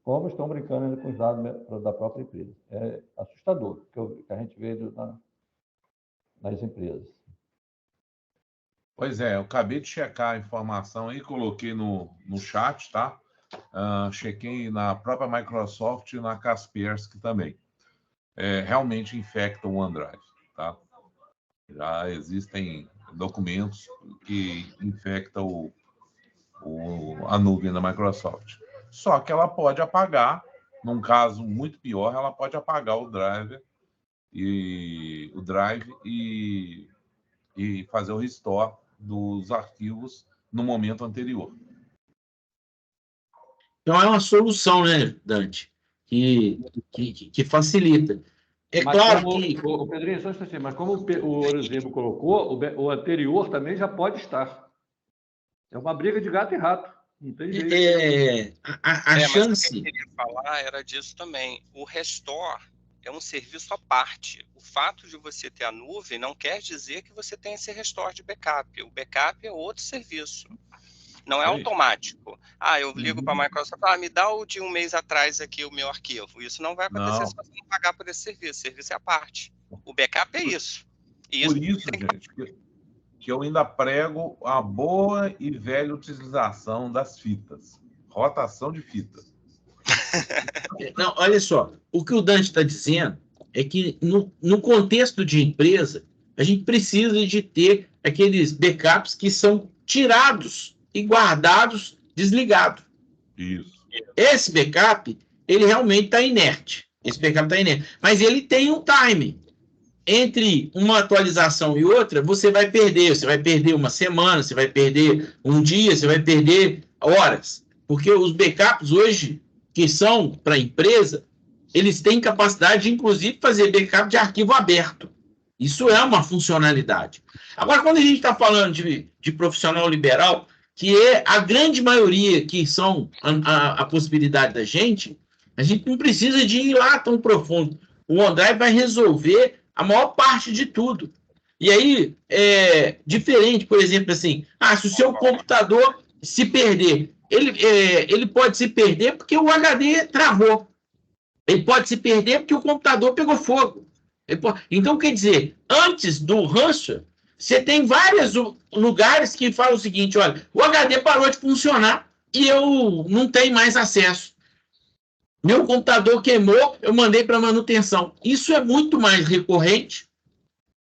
Como estão brincando ainda com os dados da própria empresa. É assustador, que a gente vê nas empresas. Pois é, eu acabei de checar a informação aí, coloquei no chat, tá? Chequei na própria Microsoft e na Kaspersky também. Realmente infecta o OneDrive, tá? Já existem documentos que infectam a nuvem da Microsoft. Só que ela pode apagar, num caso muito pior, ela pode apagar o drive e fazer o restore dos arquivos no momento anterior. Então, é uma solução, né, Dante? Que facilita. Mas claro que... Pedrinho, só um instantinho, mas como o Orizebo colocou, o anterior também já pode estar. É uma briga de gato e rato. Não tem jeito. A chance... Mas o que eu queria falar era disso também. O restore é um serviço à parte. O fato de você ter a nuvem não quer dizer que você tem esse restore de backup. O backup é outro serviço. Não é automático. Eu ligo para a Microsoft, me dá o de um mês atrás aqui o meu arquivo. Isso não vai acontecer se você não pagar por esse serviço. O serviço é à parte. O backup é isso. Por isso, gente, que eu ainda prego a boa e velha utilização das fitas. Rotação de fitas. Não, olha só, o que o Dante está dizendo é que no contexto de empresa, a gente precisa de ter aqueles backups que são tirados e guardados desligado. Isso. Esse backup, ele realmente está inerte. Esse backup está inerte. Mas ele tem um time. Entre uma atualização e outra, você vai perder uma semana, você vai perder um dia, você vai perder horas. Porque os backups hoje, que são para a empresa, eles têm capacidade de, inclusive, fazer backup de arquivo aberto. Isso é uma funcionalidade. Agora, quando a gente está falando de profissional liberal, que é a grande maioria que são a possibilidade da gente, a gente não precisa de ir lá tão profundo. O OneDrive vai resolver a maior parte de tudo. E aí, diferente, por exemplo, assim, se o seu computador se perder, ele pode se perder porque o HD travou. Ele pode se perder porque o computador pegou fogo. Então, quer dizer, antes do ransomware, você tem vários lugares que falam o seguinte, olha, o HD parou de funcionar e eu não tenho mais acesso. Meu computador queimou, eu mandei para manutenção. Isso é muito mais recorrente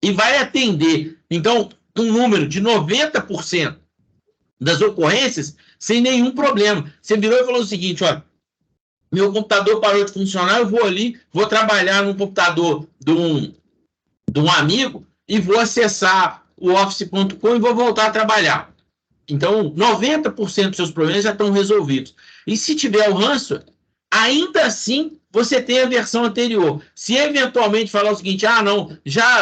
e vai atender, então, um número de 90% das ocorrências sem nenhum problema. Você virou e falou o seguinte, olha, meu computador parou de funcionar, eu vou ali, vou trabalhar no computador de um amigo e vou acessar o office.com e vou voltar a trabalhar. Então, 90% dos seus problemas já estão resolvidos. E se tiver o ransomware, ainda assim, você tem a versão anterior. Se eventualmente falar o seguinte, não,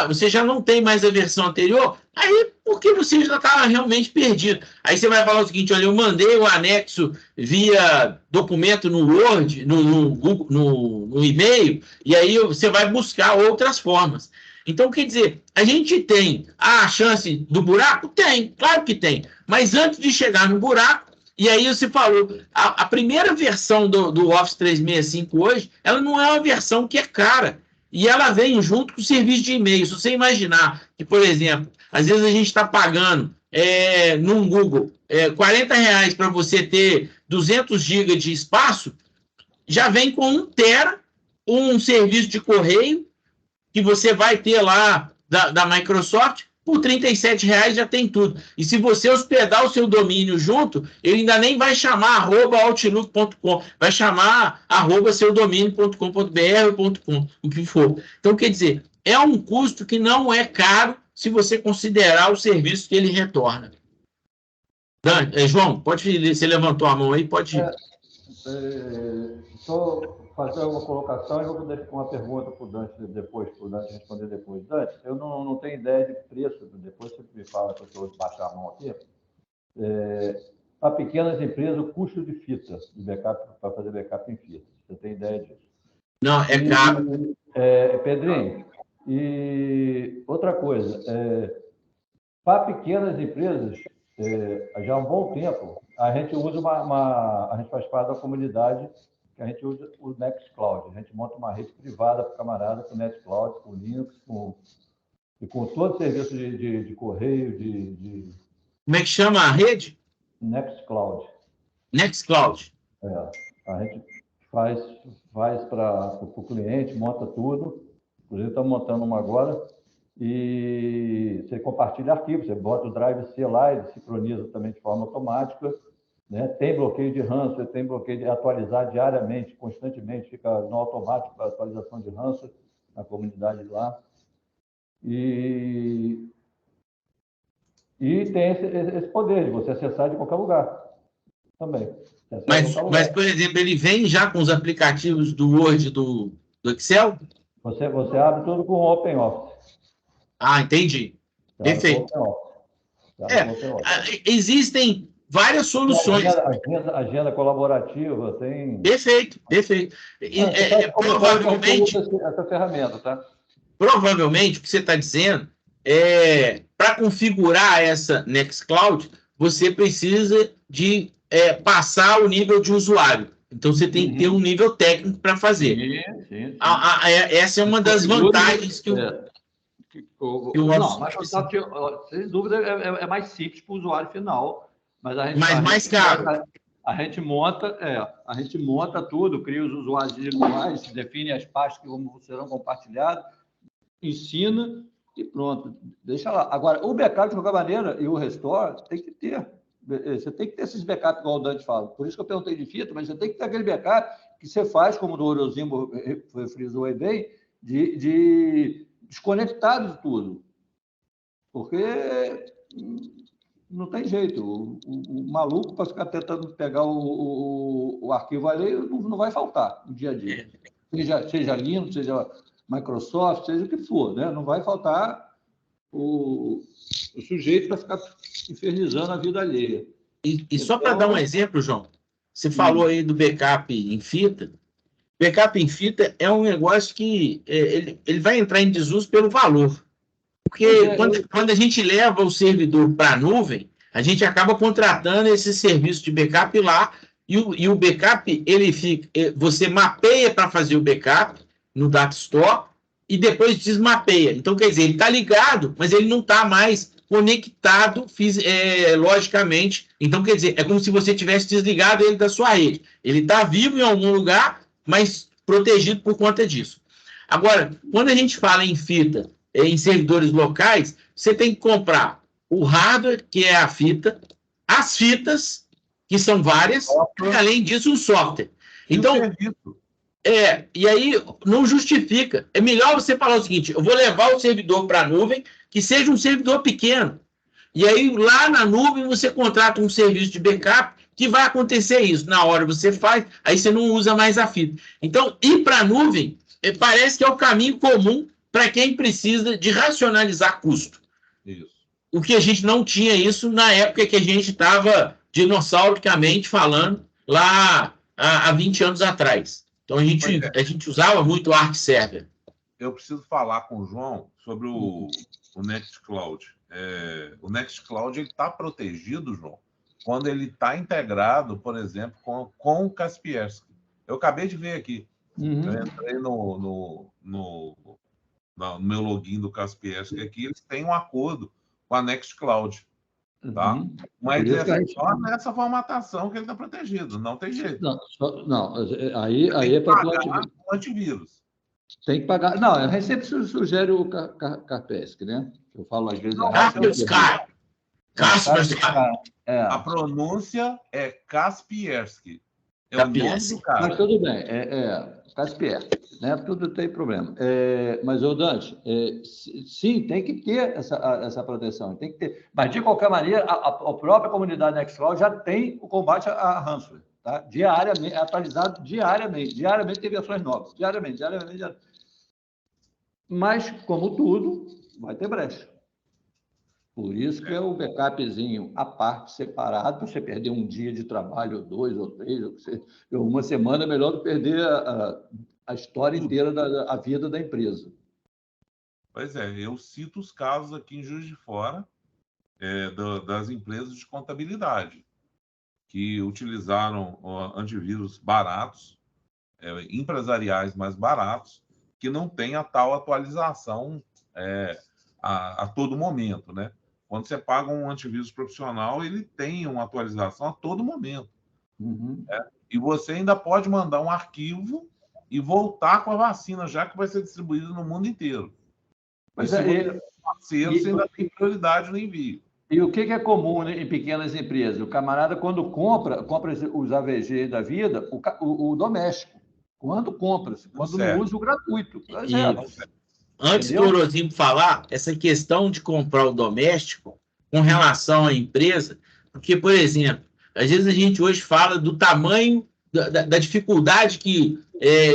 você já não tem mais a versão anterior, aí porque você já está realmente perdido. Aí você vai falar o seguinte, olha, eu mandei o anexo via documento no Word, no e-mail, e aí você vai buscar outras formas. Então, quer dizer, a gente tem a chance do buraco? Tem, claro que tem. Mas antes de chegar no buraco, e aí você falou, a primeira versão do Office 365 hoje, ela não é uma versão que é cara. E ela vem junto com o serviço de e-mail. Se você imaginar que, por exemplo, às vezes a gente está pagando no Google R$40 para você ter 200 GB de espaço, já vem com 1 tera um serviço de correio que você vai ter lá da Microsoft, por R$37 já tem tudo. E se você hospedar o seu domínio junto, ele ainda nem vai chamar @outlook.com, vai chamar @seudomínio.com.br.com, o que for. Então, quer dizer, é um custo que não é caro se você considerar o serviço que ele retorna. João, você levantou a mão aí, pode ir. Estou fazendo uma colocação e eu vou deixar uma pergunta para o Dante depois, para o Dante responder depois. Dante, eu não tenho ideia de preço, depois você me fala que eu estou baixar a mão aqui. Para pequenas empresas, o custo de fita, de backup, para fazer backup em fita. Você tem ideia disso? Não, é caro. Pedrinho, e outra coisa, para pequenas empresas, já há um bom tempo, a gente usa a gente faz parte da comunidade que a gente usa o Nextcloud. A gente monta uma rede privada para o camarada com o Nextcloud, com o Linux, e com todo o serviço de correio, Como é que chama a rede? Nextcloud. Nextcloud. A gente faz para o cliente, monta tudo. Inclusive, estamos montando uma agora. E você compartilha arquivos, você bota o drive C lá, ele sincroniza também de forma automática. Né? Tem bloqueio de ransomware, tem bloqueio de atualizar diariamente, constantemente, fica no automático a atualização de ransomware na comunidade lá. E tem esse poder de você acessar de qualquer lugar também. Mas, por exemplo, ele vem já com os aplicativos do Word e do Excel? Você abre tudo com o OpenOffice. Entendi. Perfeito. Existem várias soluções. Agenda colaborativa, tem... Perfeito. Provavelmente... Essa ferramenta, tá? Provavelmente, o que você está dizendo para configurar essa Nextcloud, você precisa de passar o nível de usuário. Então, você tem que ter um nível técnico para fazer. Sim. Essa é uma das vantagens que Microsoft, sem dúvida, é mais simples para o usuário final. Mas mais caro. A gente monta tudo, cria os usuários individuais, define as pastas que serão compartilhadas, ensina e pronto, deixa lá. Agora, o backup, de qualquer maneira, e o restore, tem que ter. Você tem que ter esses backups, igual o Dante fala. Por isso que eu perguntei de fita, mas você tem que ter aquele backup que você faz, como o Orozimbo frisou aí bem, de desconectar de tudo. Porque não tem jeito. O maluco, para ficar tentando pegar o arquivo ali, não vai faltar no dia a dia. Seja Linux, seja Microsoft, seja o que for, né? Não vai faltar o sujeito para ficar infernizando a vida alheia. E só para dar um exemplo, João, você falou aí do backup em fita. Backup em fita é um negócio que ele vai entrar em desuso pelo valor. Porque quando a gente leva o servidor para a nuvem, a gente acaba contratando esse serviço de backup lá, e o backup, você mapeia para fazer o backup no Data Store e depois desmapeia. Então, quer dizer, ele está ligado, mas ele não está mais conectado logicamente. Então, quer dizer, é como se você tivesse desligado ele da sua rede. Ele está vivo em algum lugar, mas protegido por conta disso. Agora, quando a gente fala em fita, em servidores locais, você tem que comprar o hardware, que é a fita, as fitas, que são várias, e além disso, o software. Então, e aí não justifica. É melhor você falar o seguinte: eu vou levar o servidor para a nuvem, que seja um servidor pequeno. E aí, lá na nuvem, você contrata um serviço de backup, que vai acontecer isso. Na hora você faz, aí você não usa mais a fita. Então, ir para a nuvem parece que é o caminho comum para quem precisa de racionalizar custo. Isso. O que a gente não tinha isso na época que a gente estava dinossauricamente falando lá há 20 anos atrás. Então, a gente usava muito o Arc Server. Eu preciso falar com o João sobre o Nextcloud. O Nextcloud está protegido, João, quando ele está integrado, por exemplo, com o Kaspersky. Eu acabei de ver aqui. Eu entrei no meu login do Kaspersky aqui, eles têm um acordo com a Nextcloud. Tá? Mas só nessa formatação que ele está protegido, não tem jeito. Não, aí é para o antivírus. Tem que pagar. Não, eu sempre sugere o Kaspersky, né? Eu falo às vezes. Kaspersky. A pronúncia é Kaspersky. É o nome do cara. Mas tudo bem, Kaspersky, né? Tudo tem problema. Mas, Dante, sim, tem que ter essa proteção, tem que ter. Mas, de qualquer maneira, a própria comunidade Nextcloud já tem o combate a ransomware, tá? Diariamente, atualizado diariamente. Diariamente tem versões novas. Diariamente. Mas, como tudo, vai ter brecha. Por isso que é o backupzinho à parte, separado, para você perder um dia de trabalho, ou 2, ou 3, ou uma semana, é melhor do que perder a história inteira da vida da empresa. Pois é, eu cito os casos aqui em Juiz de Fora das empresas de contabilidade que utilizaram antivírus baratos, empresariais mais baratos, que não tem a tal atualização a todo momento, né? Quando você paga um antivírus profissional, ele tem uma atualização a todo momento. E você ainda pode mandar um arquivo e voltar com a vacina, já que vai ser distribuída no mundo inteiro. Mas se você é parceiro, você ainda tem prioridade no envio. E o que é comum, né, em pequenas empresas? O camarada, quando compra os AVG da vida, o doméstico. Quando compra, quando não usa o gratuito. Antes do Orozimbo falar, essa questão de comprar o doméstico com relação à empresa, porque, por exemplo, às vezes a gente hoje fala do tamanho da dificuldade que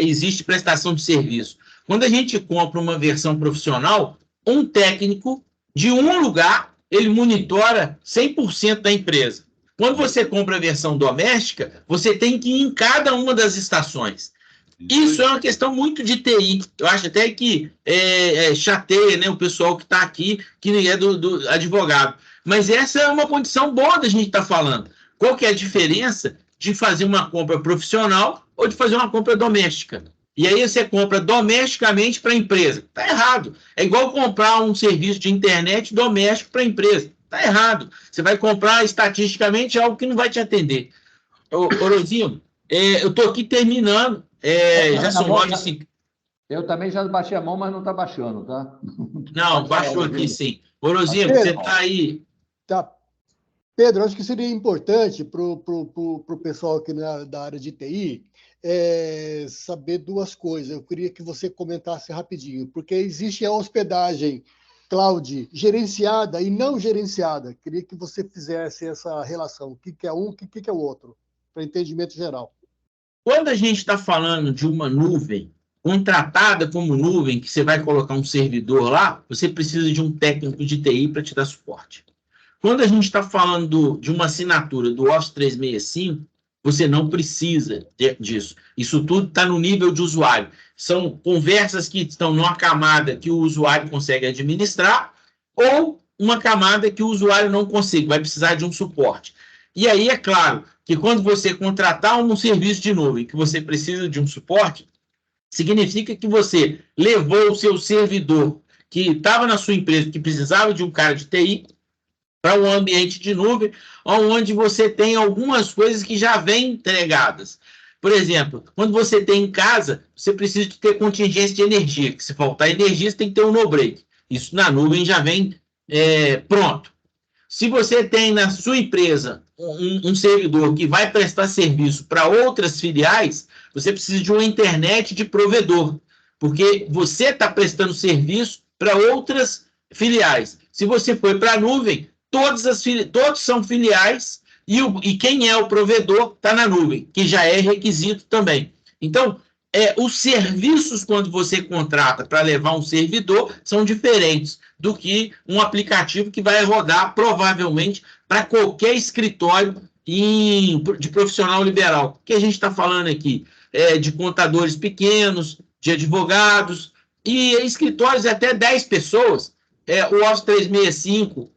existe prestação de serviço. Quando a gente compra uma versão profissional, um técnico de um lugar, ele monitora 100% da empresa. Quando você compra a versão doméstica, você tem que ir em cada uma das estações. Isso é uma questão muito de TI. Eu acho até que chateia, né, o pessoal que está aqui, que é do advogado. Mas essa é uma condição boa da gente estar falando. Qual que é a diferença de fazer uma compra profissional ou de fazer uma compra doméstica? E aí você compra domesticamente para a empresa. Está errado. É igual comprar um serviço de internet doméstico para a empresa. Está errado. Você vai comprar estatisticamente algo que não vai te atender. Orozinho, eu estou aqui terminando. Já são 9h50. Eu também já baixei a mão, mas não está baixando, tá? Não, baixou aqui sim. Orozinho, você está aí. Tá. Pedro, acho que seria importante para o pessoal aqui da área de TI saber duas coisas. Eu queria que você comentasse rapidinho, porque existe a hospedagem cloud gerenciada e não gerenciada. Queria que você fizesse essa relação. O que é um, o que é o outro, para entendimento geral. Quando a gente está falando de uma nuvem contratada como nuvem, que você vai colocar um servidor lá, você precisa de um técnico de TI para te dar suporte. Quando a gente está falando de uma assinatura do Office 365, você não precisa disso. Isso tudo está no nível de usuário. São conversas que estão numa camada que o usuário consegue administrar ou uma camada que o usuário não consegue, vai precisar de um suporte. E aí, é claro, que quando você contratar um serviço de nuvem que você precisa de um suporte, significa que você levou o seu servidor que estava na sua empresa, que precisava de um cara de TI, para um ambiente de nuvem, onde você tem algumas coisas que já vêm entregadas. Por exemplo, quando você tem em casa, você precisa de ter contingência de energia, que se faltar energia, você tem que ter um no-break. Isso na nuvem já vem pronto. Se você tem na sua empresa um servidor que vai prestar serviço para outras filiais, você precisa de uma internet de provedor, porque você está prestando serviço para outras filiais. Se você for para a nuvem, todos são filiais e quem é o provedor está na nuvem, que já é requisito também. Então, os serviços, quando você contrata para levar um servidor, são diferentes do que um aplicativo que vai rodar, provavelmente, para qualquer escritório de profissional liberal. O que a gente está falando aqui? De contadores pequenos, de advogados, e escritórios até 10 pessoas. O Office 365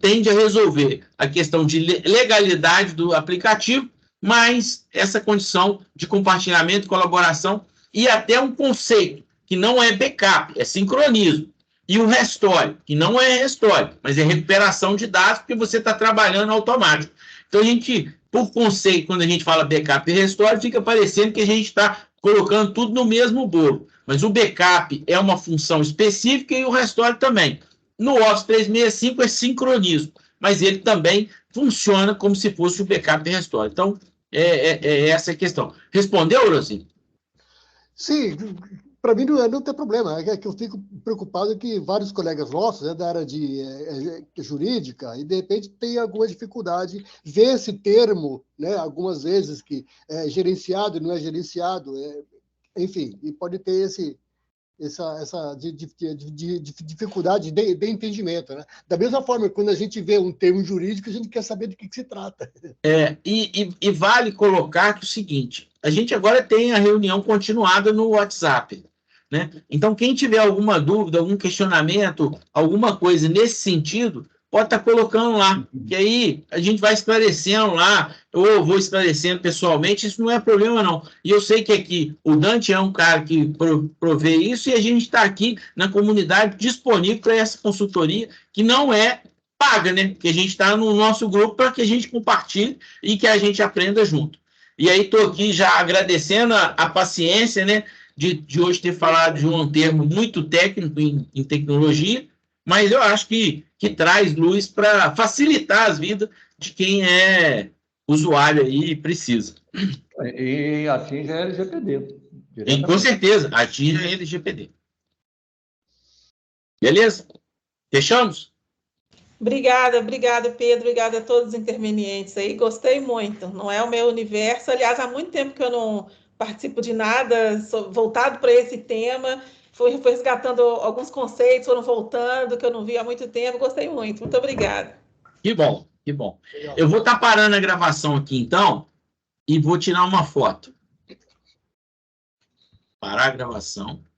tende a resolver a questão de legalidade do aplicativo, mas essa condição de compartilhamento, colaboração e até um conceito que não é backup, é sincronismo. E o restore, que não é restore, mas é recuperação de dados, porque você está trabalhando automático. Então, a gente, por conceito, quando a gente fala backup e restore, fica parecendo que a gente está colocando tudo no mesmo bolo. Mas o backup é uma função específica e o restore também. No Office 365 é sincronismo, mas ele também funciona como se fosse o backup e restore. Então, essa a questão. Respondeu, Rosinho? Sim, para mim não tem problema. É que eu fico preocupado que vários colegas nossos, da área de jurídica, e de repente tem alguma dificuldade, ver esse termo, algumas vezes, que é gerenciado e não é gerenciado, enfim, e pode ter essa dificuldade de entendimento. Da mesma forma, quando a gente vê um termo jurídico, a gente quer saber do que se trata. E vale colocar que o seguinte, a gente agora tem a reunião continuada no WhatsApp, né? Então, quem tiver alguma dúvida, algum questionamento, alguma coisa nesse sentido, pode estar colocando lá, que aí a gente vai esclarecendo lá, ou eu vou esclarecendo pessoalmente, isso não é problema não. E eu sei que aqui o Dante é um cara que provê isso, e a gente está aqui na comunidade disponível para essa consultoria, que não é paga, né? Que a gente está no nosso grupo para que a gente compartilhe e que a gente aprenda junto. E aí estou aqui já agradecendo a paciência, né? De hoje ter falado de um termo muito técnico em tecnologia, mas eu acho que traz luz para facilitar as vidas de quem é usuário aí e precisa. E atinge a LGPD. Com certeza, atinge a LGPD. Beleza? Fechamos? Obrigada, Pedro. Obrigada a todos os intervenientes aí. Gostei muito. Não é o meu universo. Aliás, há muito tempo que eu não participo de nada voltado para esse tema. Fui resgatando alguns conceitos, foram voltando, que eu não vi há muito tempo. Gostei muito. Muito obrigada. Que bom, que bom. Eu vou estar parando a gravação aqui, então, e vou tirar uma foto. Parar a gravação.